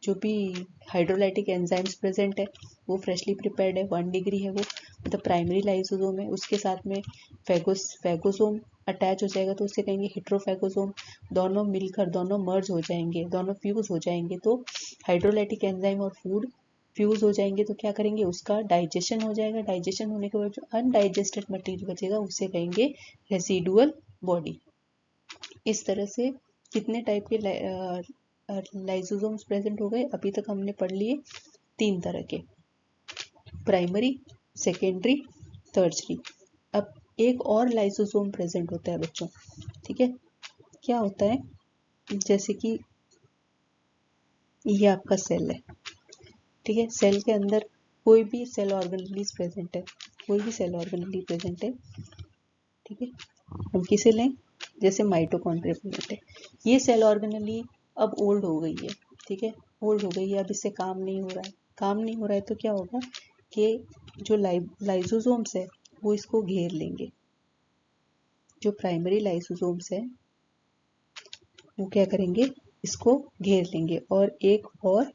जो भी हाइड्रोलाइटिक एंजाइम्स प्रेजेंट है वो फ्रेशली प्रिपेयर्ड है, 1 डिग्री है वो, मतलब प्राइमरी लाइसोसोम है। उसके साथ में फैगोसोम अटैच हो जाएगा तो उसे कहेंगे हेट्रोफैगोसोम। दोनों मिलकर, दोनों मर्ज हो जाएंगे, दोनों फ्यूज हो जाएंगे तो हाइड्रोलाइटिक एंजाइम और फूड फ्यूज हो जाएंगे तो क्या करेंगे, उसका डाइजेशन हो जाएगा। डाइजेशन होने के बाद जो अनडाइजेस्टेड मटेरियल बचेगा उसे कहेंगे रेसिडुअल बॉडी। इस तरह से कितने टाइप के लाइसोसोम्स प्रेजेंट हो गए, अभी तक हमने पढ़ लिए 3 तरह के, प्राइमरी, सेकेंडरी, टर्शरी। अब एक और लाइसोसोम प्रेजेंट होता है बच्चों, ठीक है। क्या होता है, जैसे कि ये आपका सेल है, ठीक है। सेल के अंदर कोई भी सेल ऑर्गेनेलीज प्रेजेंट है, कोई भी सेल ऑर्गेनेली प्रेजेंट है, ठीक है। हम किसे लें, जैसे माइटोकॉन्ड्रिया प्रेजेंट है, ये सेल ऑर्गेनेली अब ओल्ड हो गई है, ठीक है, ओल्ड हो गई है, अब इससे काम नहीं हो रहा है। काम नहीं हो रहा है तो क्या होगा कि जो लाइसोसोम्स है वो इसको घेर लेंगे। जो प्राइमरी लाइसोसोम्स है वो क्या करेंगे, इसको घेर लेंगे और एक और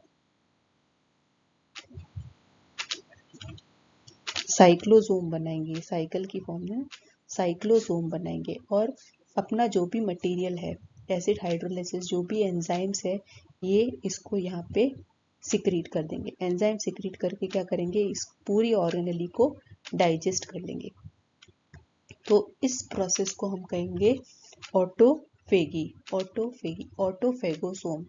साइक्लोसोम बनाएंगे, साइकिल की फॉर्म में साइक्लोसोम बनाएंगे और अपना जो भी मटेरियल है, एसिड हाइड्रोलाइसिस जो भी एंजाइम्स है, ये इसको यहाँ पे सिक्रीट कर देंगे। एंजाइम सिक्रीट करके क्या करेंगे, इस पूरी ऑर्गेनेली को डाइजेस्ट कर लेंगे। तो इस प्रोसेस को हम कहेंगे ऑटोफेगी, ऑटोफेगी, ऑटोफेगोसोम।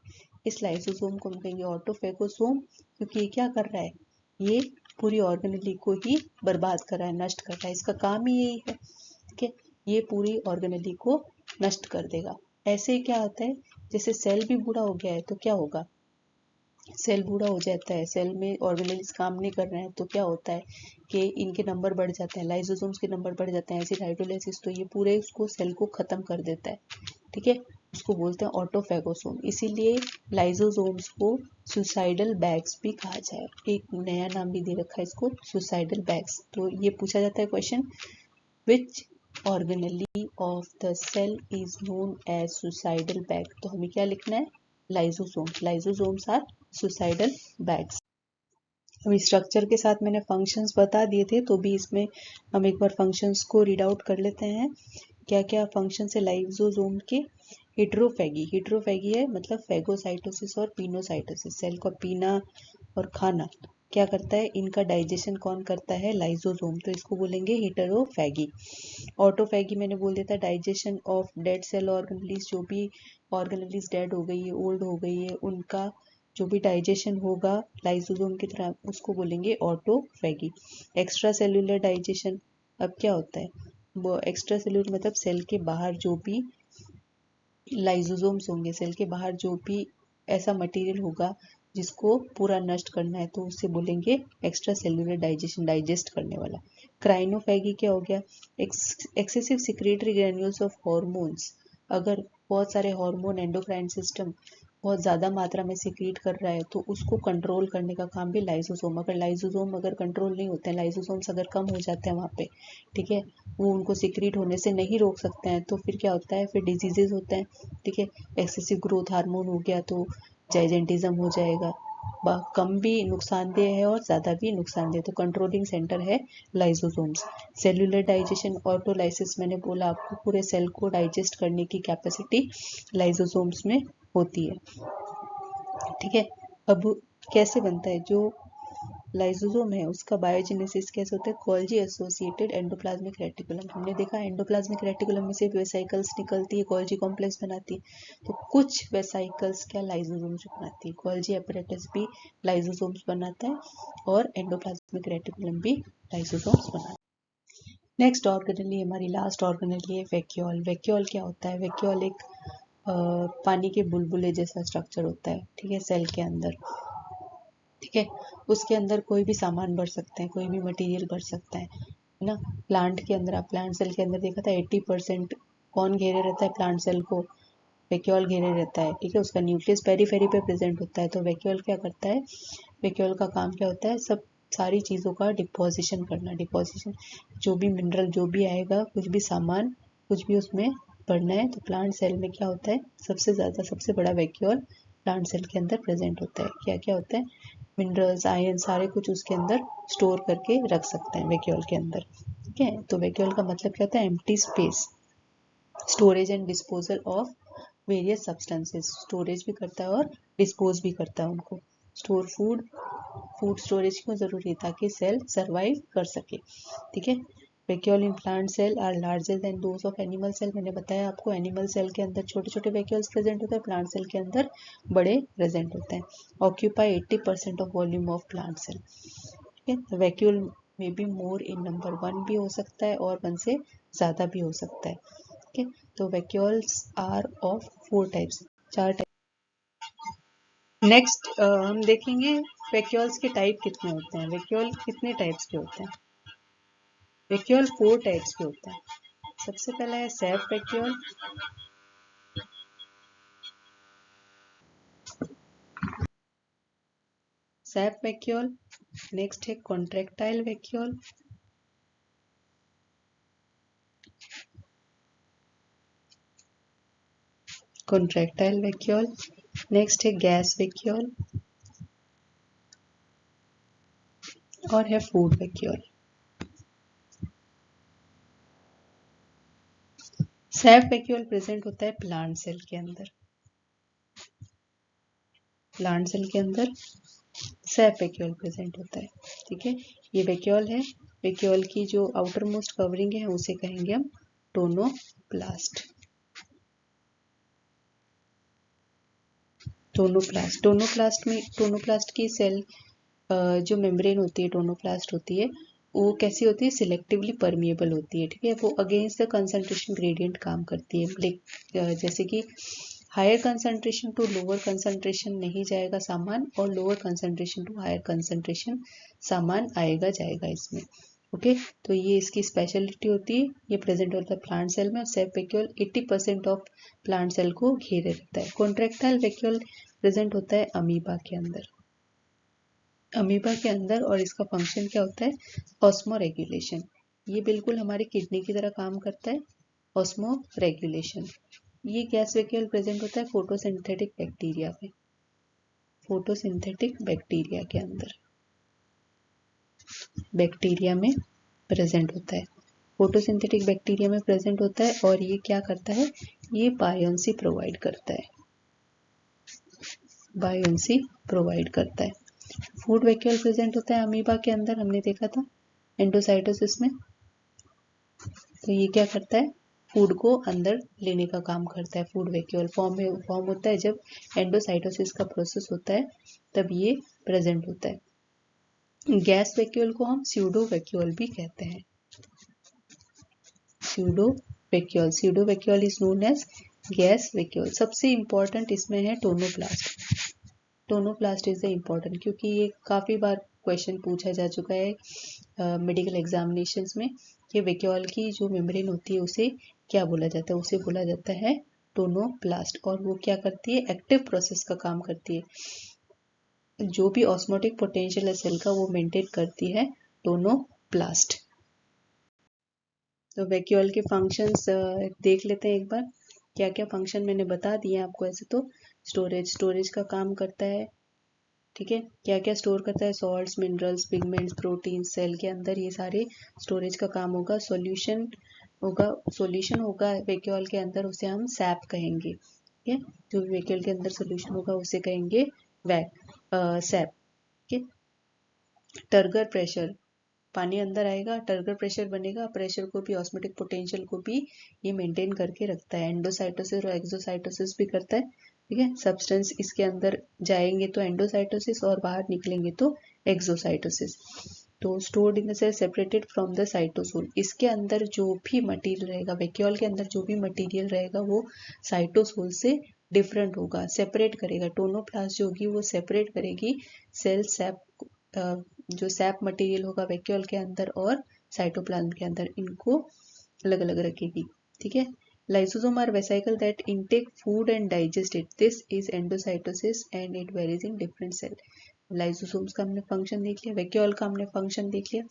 इस लाइसोसोम को हम कहेंगे ऑटोफेगोसोम, क्योंकि ये क्या कर रहा है, ये पूरी ऑर्गेनेली को ही बर्बाद कर रहा है, नष्ट कर रहा है, इसका काम ही यही है, ठीक है। ये पूरी ऑर्गेनेली को नष्ट कर देगा। ऐसे ही क्या होता है, जैसे सेल भी बूढ़ा हो गया है तो क्या होगा, सेल बूढ़ा हो जाता है, सेल में ऑर्गेनेल्स काम नहीं कर रहे हैं तो क्या होता है कि इनके नंबर बढ़ जाते हैं, लाइसोसोम्स के नंबर बढ़ जाते हैं, एसिड हाइड्रोलाइसिस, तो ये पूरे उसको सेल को खत्म कर देता है, ठीक है। उसको बोलते हैं ऑटोफेगोसोम। इसीलिए लाइजोसोम्स को सुसाइडल बैग्स भी कहा जाए, एक नया नाम भी दे रखा है इसको, सुसाइडल बैग्स। तो ये पूछा जाता है question, which organelle of the cell is known as suicidal bag. तो हमें क्या लिखना है, lysosomes. Lysosomes are suicidal bags. अभी स्ट्रक्चर के साथ मैंने फंक्शंस बता दिए थे, तो भी इसमें हम एक बार फंक्शंस को रीड आउट कर लेते हैं। क्या क्या फंक्शन है लाइजोसोम के। हिट्रोफैगी, हिट्रोफैगी है मतलब फैगोसाइटोसिस और पीनोसाइटोसिस, सेल को पीना और खाना क्या करता है, इनका डाइजेशन कौन करता है, लाइजोसोम, तो इसको बोलेंगे हिटरोफैगी। ऑटोफैगी मैंने बोल दिया था, digestion of dead cell organelles, जो भी ऑर्गेनेलिस डेड हो गई है, ओल्ड हो गई है, उनका जो भी डाइजेशन होगा लाइसोसोम की तरह, उसको बोलेंगे ऑटोफैगी। एक्स्ट्रा सेल्यूलर डाइजेशन, अब क्या होता है, वो एक्स्ट्रा सेल्यूलर मतलब सेल के बाहर जो भी लाइसोसोम्स होंगे, सेल के बाहर जो भी ऐसा मटेरियल होगा जिसको पूरा नष्ट करना है, तो उसे बोलेंगे एक्स्ट्रा सेल्यूलर डाइजेशन, डाइजेस्ट करने वाला। क्राइनोफैगी क्या हो गया, excessive secretory granules of hormones, अगर बहुत सारे हार्मोन एंडोक्राइन सिस्टम बहुत ज़्यादा मात्रा में सिक्रीट कर रहा है, तो उसको कंट्रोल करने का काम भी लाइसोसोम। अगर लाइसोसोम अगर कंट्रोल नहीं होते हैं, लाइसोसोम्स अगर कम हो जाते हैं वहाँ पे, ठीक है, वो उनको सिक्रीट होने से नहीं रोक सकते हैं, तो फिर क्या होता है, फिर डिजीजेज होते हैं, ठीक है। एक्सेसिव ग्रोथ हार्मोन हो गया तो जाइजेंटिज्म हो जाएगा, कम भी नुकसानदेह है और ज़्यादा भी नुकसानदेह, तो कंट्रोलिंग सेंटर है लाइसोसोम्स। सेल्यूलर डाइजेशन, ऑटोलाइसिस, मैंने बोला आपको पूरे सेल को डाइजेस्ट करने की कैपेसिटी लाइसोसोम्स में होती है, ठीक है। अब कैसे बनता है जो लाइसोसोम है, उसका बायोजेनेसिस कैसे होता है, गोल्जी एसोसिएटेड एंडोप्लाज्मिक रेटिकुलम। हमने देखा एंडोप्लाज्मिक रेटिकुलम में से वेसाइकल्स निकलती है, गोल्जी कॉम्प्लेक्स बनाती है, तो कुछ वेसाइकल्स क्या लाइसोसोम्स बनाती है, गोल्जी एपरेटस भी लाइसोसोम्स बनाता है और एंडोप्लाज्मिक रेटिकुलम भी लाइसोसोम्स बनाता है। नेक्स्ट ऑर्गेनेली, हमारी लास्ट ऑर्गेनेली है वैक्यूल। वैक्यूल क्या होता है, वैक्यूल एक पानी के बुलबुले जैसा स्ट्रक्चर होता है, ठीक है, सेल के अंदर, ठीक है। उसके अंदर कोई भी सामान भर सकते हैं, कोई भी मटेरियल भर सकता है ना। प्लांट के अंदर, आप प्लांट सेल के अंदर देखा था 80% कौन घेरे रहता है प्लांट सेल को, वैक्यूल घेरे रहता है, ठीक है। उसका न्यूक्लियस पेरीफेरी पे प्रेजेंट होता है, तो वैक्यूल क्या करता है, वैक्यूल का काम क्या होता है, सब सारी चीज़ों का डिपोजिशन करना। डिपोजिशन, जो भी मिनरल जो भी आएगा, कुछ भी सामान, कुछ भी उसमें भरना है, तो प्लांट सेल में क्या होता है, सबसे ज़्यादा सबसे बड़ा वैक्यूल प्लांट सेल के अंदर प्रेजेंट होता है। क्या क्या होता है, मिनरल्स, आयन, सारे कुछ उसके अंदर स्टोर करके रख सकते हैं वैक्यूल के अंदर, ठीक है। तो वैक्यूल का मतलब क्या होता है, empty space, storage and disposal of various substances, storage भी करता है और डिस्पोज भी करता है उनको। स्टोर फूड, फूड स्टोरेज क्यों जरूरी है, ताकि सेल सरवाइव कर सके, ठीक है। Vacuole in plant cell are larger than those of animal cell, मैंने बताया आपको एनिमल सेल के अंदर छोटे छोटे वैक्यूल्स प्रेजेंट होते हैं, प्लांट सेल के अंदर बड़े प्रेजेंट होते हैं। Occupy 80% of volume of plant cell, ठीक है। वैक्यूल में भी मोर इन नंबर, वन भी हो सकता है और वन से ज़्यादा भी हो सकता है, ठीक है। तो vacuoles are of 4 types, 4 type. Next हम देखेंगे वैक्यूल्स के टाइप कितने होते हैं, वैक्यूल कितने टाइप्स के होते हैं। वैक्यूल 4 टाइप्स के होते हैं। सबसे पहला है sap vacuole, sap vacuole. Next है contractile vacuole, contractile vacuole. Next है गैस वैक्यूल और है food vacuole. Sap vacuole present होता है प्लांट सेल के अंदर, प्लांट सेल के अंदर सैफ वैक्यूल प्रेजेंट होता है, ठीक है। ये वैक्यूल है, वैक्यूल की जो आउटर मोस्ट कवरिंग है उसे कहेंगे हम टोनोप्लास्ट। टोनोप्लास्ट, टोनोप्लास्ट में, टोनोप्लास्ट की सेल जो मेम्ब्रेन होती है, टोनोप्लास्ट होती है, वो कैसी होती है, सिलेक्टिवली परमिएबल होती है, ठीक है। वो अगेंस्ट द कंसंट्रेशन ग्रेडियंट काम करती है, जैसे कि higher concentration to lower concentration नहीं जाएगा सामान, और lower concentration to higher concentration सामान आएगा जाएगा इसमें, ओके, तो ये इसकी स्पेशलिटी होती है, ये प्रेजेंट होता है प्लांट सेल में, और सेप वैक्यूल 80% ऑफ प्लांट सेल को घेरे रहता है। कॉन्ट्रैक्टाइल वैक्यूल प्रेजेंट होता है अमीबा के अंदर, अमीबा के अंदर, और इसका फंक्शन क्या होता है, ऑस्मो रेगुलेशन। ये बिल्कुल हमारी किडनी की तरह काम करता है, ऑस्मो रेगुलेशन। ये गैस वैक्यूल प्रेजेंट होता है फोटोसिंथेटिक बैक्टीरिया में, फोटोसिंथेटिक बैक्टीरिया के अंदर, बैक्टीरिया में प्रेजेंट होता है, फोटोसिंथेटिक बैक्टीरिया में प्रेजेंट होता है। और ये क्या करता है, ये बायोन्सी प्रोवाइड करता है, बायोन्सी प्रोवाइड करता है। फूड वैक्यूल प्रेजेंट होता है अमीबा के अंदर, हमने देखा था एंडोसाइटोसिस में। तो ये क्या करता है, फूड को अंदर लेने का काम करता है। फूड वैक्यूल फॉर्म होता है जब एंडोसाइटोसिस का प्रोसेस होता है, तब ये प्रेजेंट होता है। गैस वैक्यूल को हम स्यूडो वैक्यूल भी कहते हैं, pseudo vacuole is known as gas vacuole. सबसे इंपॉर्टेंट इसमें है tonoplast, tonoplast is the important, क्योंकि ये काफ़ी बार क्वेश्चन पूछा जा चुका है मेडिकल एग्जामिनेशंस में कि वैक्यूल की जो मेम्ब्रेन होती है उसे क्या बोला जाता है, उसे बोला जाता है टोनोप्लास्ट। और वो क्या करती है, एक्टिव प्रोसेस का काम करती है, जो भी ऑस्मोटिक पोटेंशियल है सेल का वो मेंटेन करती है टोनोप्लास्ट। तो वैक्यूल के फंक्शंस देख लेते हैं एक बार, क्या क्या फंक्शन मैंने बता दिए आपको। ऐसे तो स्टोरेज का काम करता है, ठीक है, क्या क्या स्टोर करता है, salts, minerals, pigments, protein, cell के अंदर ये सारे स्टोरेज का काम होगा। सॉल्यूशन होगा वैक्यूल के अंदर, उसे हम सैप कहेंगे, ठीक है, जो भी वैक्यूल के अंदर सॉल्यूशन होगा उसे कहेंगे सैप, ठीक है। टर्गर प्रेशर, पानी अंदर आएगा, टर्गर प्रेशर बनेगा, प्रेशर को भी ऑस्मोटिक पोटेंशियल को भी ये मेंटेन करके रखता है। एंडोसाइटोसिस और एक्सोसाइटोसिस भी करता है, ठीक है। सब्सटेंस इसके अंदर जाएंगे तो एंडोसाइटोसिस, और बाहर निकलेंगे तो एक्सोसाइटोसिस। तो stored in the cell separated from the cytosol, इसके अंदर जो भी मटेरियल रहेगा, वैक्यूल के अंदर जो भी मटेरियल रहेगा वो साइटोसोल से डिफरेंट होगा, सेपरेट करेगा। टोनोप्लास्ट जो होगी वो सेपरेट करेगी सेल सैप, जो सैप मटेरियल होगा वैक्यूल के अंदर और साइटोप्लाज्म के अंदर, इनको अलग अलग रखेगी, ठीक है। Lysosome are vesicle that intake food and digest it, this is endocytosis and it varies in different cell. Lysosomes का हमने फंक्शन देख लिया, वैक्यूल का हमने फंक्शन देख लिया।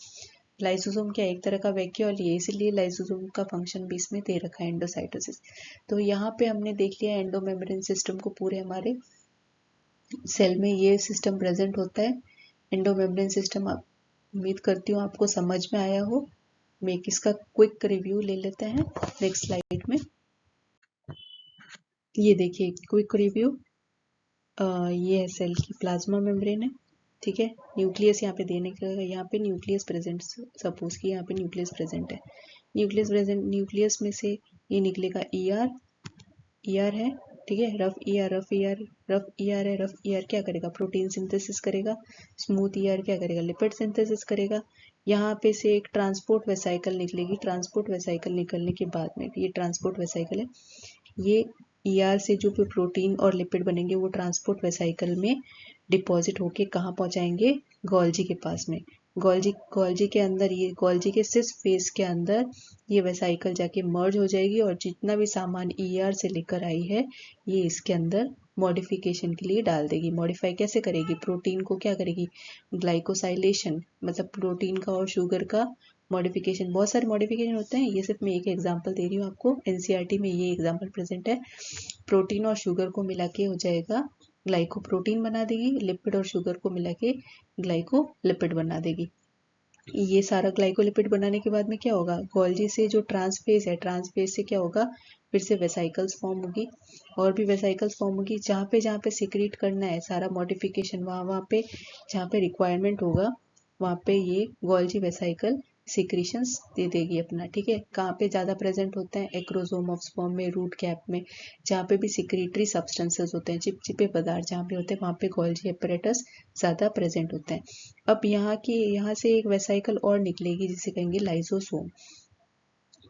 लाइसोसोम क्या एक तरह का वैक्यूल ही है, इसलिए लाइसोसोम का फंक्शन भी इसमें दे रखा है एंडोसाइटोसिस। तो यहाँ पे हमने देख लिया एंडोमेम्ब्रेन सिस्टम को, पूरे हमारे सेल में ये सिस्टम प्रेजेंट होता है, एंडोमेम्ब्रेन सिस्टम। उम्मीद करती हूँ आपको समझ में आया हो। मैं इसका क्विक रिव्यू ले लेते हैं नेक्स्ट स्लाइड में। ये देखिए क्विक रिव्यू, ये है सेल की प्लाज्मा मेम्ब्रेन है, ठीक है। न्यूक्लियस यहाँ पे देने का, यहाँ पे न्यूक्लियस प्रेजेंट, सपोज कि यहाँ पे न्यूक्लियस प्रेजेंट है, न्यूक्लियस प्रेजेंट, न्यूक्लियस में से ये निकलेगा ईआर है, ठीक है, रफ ईआर है। रफ ईआर क्या करेगा, प्रोटीन सिंथेसिस करेगा। स्मूथ ईआर क्या करेगा, लिपिड सिंथेसिस करेगा। यहाँ पे से एक ट्रांसपोर्ट वेसाइकल निकलेगी, ट्रांसपोर्ट वेसाइकल निकलने के बाद में, ये ट्रांसपोर्ट वेसाइकल है, ये ईआर से जो भी प्रोटीन और लिपिड बनेंगे वो ट्रांसपोर्ट वेसाइकल में डिपॉजिट होके कहाँ पहुँचाएंगे, गोल्जी के पास में। गोल्जी के अंदर, ये गोल्जी के सिस फेस के अंदर ये वेसाइकल जाके मर्ज हो जाएगी, और जितना भी सामान ईआर से लेकर आई है ये इसके अंदर मॉडिफिकेशन के लिए डाल देगी। मॉडिफाई कैसे करेगी, प्रोटीन को क्या करेगी, ग्लाइकोसाइलेशन, मतलब प्रोटीन का और शुगर का मॉडिफिकेशन। बहुत सारे मॉडिफिकेशन होते हैं, ये सिर्फ मैं एक एग्जांपल दे रही हूँ आपको, एनसीईआरटी में ये एग्जांपल प्रेजेंट है। प्रोटीन और शुगर को मिला के हो जाएगा ग्लाइकोप्रोटीन बना देगी, लिपिड और शुगर को मिला के ग्लाइकोलिपिड बना देगी। ये सारा ग्लाइकोलिपिड बनाने के बाद में क्या होगा, गोल्जी से जो ट्रांसफेज है, ट्रांसफेज से क्या होगा, फिर से वेसाइकल्स फॉर्म होगी, और भी वेसाइकल्स फॉर्म होगी। जहाँ पे सिक्रीट करना है सारा मॉडिफिकेशन, वहाँ पे जहाँ पे रिक्वायरमेंट होगा वहाँ पे ये गोल्जी वेसाइकल सिक्रीशंस दे देगी अपना, ठीक है। कहाँ पे ज़्यादा प्रेजेंट होते हैं, एक्रोसोम ऑफ स्पर्म में, रूट कैप में, जहाँ पे भी सिक्रीटरी सब्सटेंसेस होते हैं, चिपचिपे पदार्थ जहाँ पे होते हैं, वहाँ पे गोल्जी एपरेटस ज़्यादा प्रेजेंट होते हैं। अब यहाँ से एक वेसाइकल और निकलेगी जिसे कहेंगे लाइसोसोम,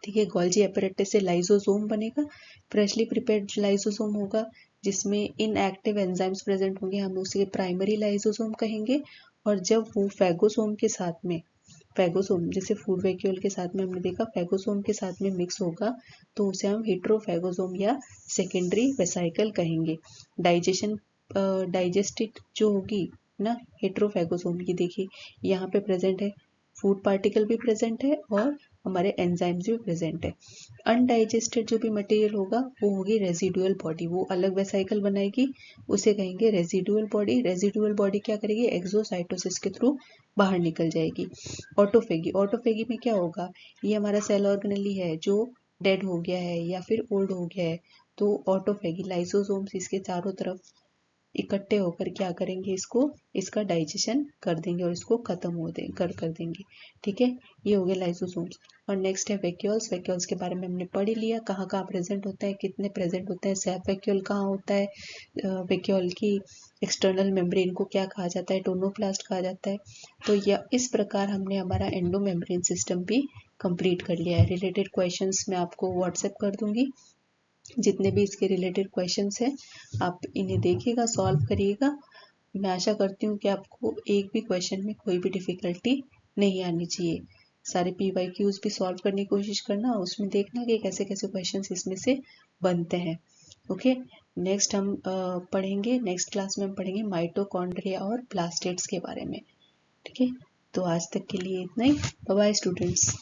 ठीक है। गोल्जी एपरेटस से लाइसोसोम बनेगा, फ्रेशली प्रिपेयर्ड लाइसोसोम होगा, जिसमें इनएक्टिव एंजाइम्स प्रेजेंट होंगे, हम उसे प्राइमरी लाइसोसोम कहेंगे। और जब वो फैगोसोम के साथ में फैगोसोम, जैसे फूड वैक्यूल के साथ में हमने देखा फैगोसोम के साथ में मिक्स होगा तो उसे हम हेट्रोफैगोसोम या सेकेंडरी वेसाइकल कहेंगे। डाइजेशन डाइजेस्टिक जो होगी ना हेट्रोफैगोसोम की, देखिए यहाँ पे प्रेजेंट है, फूड पार्टिकल भी प्रेजेंट है और हमारे एंजाइम्स भी प्रेजेंट है। अनडाइजेस्टेड जो भी मटेरियल होगा वो होगी रेजिडुअल बॉडी, वो अलग वेसाइकल बनाएगी, उसे कहेंगे रेजिडुअल बॉडी। रेजिडुअल बॉडी क्या करेगी, एक्सोसाइटोसिस के थ्रू बाहर निकल जाएगी। ऑटोफेगी, ऑटोफेगी में क्या होगा, ये हमारा सेल ऑर्गेनेली है जो डेड हो गया है या फिर ओल्ड हो गया है, तो ऑटोफेगी लाइसोसोम्स इसके चारों तरफ इकट्ठे होकर क्या करेंगे, इसको इसका डाइजेशन कर देंगे और इसको खत्म हो दे कर देंगे। ठीक है, ये हो गया लाइसोसोम्स। और नेक्स्ट है वैक्यूल्स। वैक्यूल्स के बारे में हमने पढ़ ही लिया, कहाँ कहाँ प्रेजेंट होते हैं, कितने प्रेजेंट होते हैं, सैप वैक्यूल कहाँ होता है, वैक्यूल की एक्सटर्नल मेम्ब्रेन को क्या कहा जाता है, टोनोप्लास्ट कहा जाता है। तो यह इस प्रकार हमने हमारा एंडो मेम्ब्रेन सिस्टम भी कंप्लीट कर लिया है। रिलेटेड क्वेश्चंस मैं आपको व्हाट्सएप कर दूंगी, जितने भी इसके रिलेटेड क्वेश्चंस हैं आप इन्हें देखिएगा, सॉल्व करिएगा। मैं आशा करती हूँ कि आपको एक भी क्वेश्चन में कोई भी डिफिकल्टी नहीं आनी चाहिए। सारे PYQs भी सॉल्व करने की कोशिश करना, उसमें देखना कि कैसे कैसे क्वेश्चंस इसमें से बनते हैं। ओके, नेक्स्ट हम पढ़ेंगे, नेक्स्ट क्लास में हम पढ़ेंगे माइटोकॉन्ड्रिया और प्लास्टेड्स के बारे में। ठीक है, तो आज तक के लिए इतना ही। Bye bye students.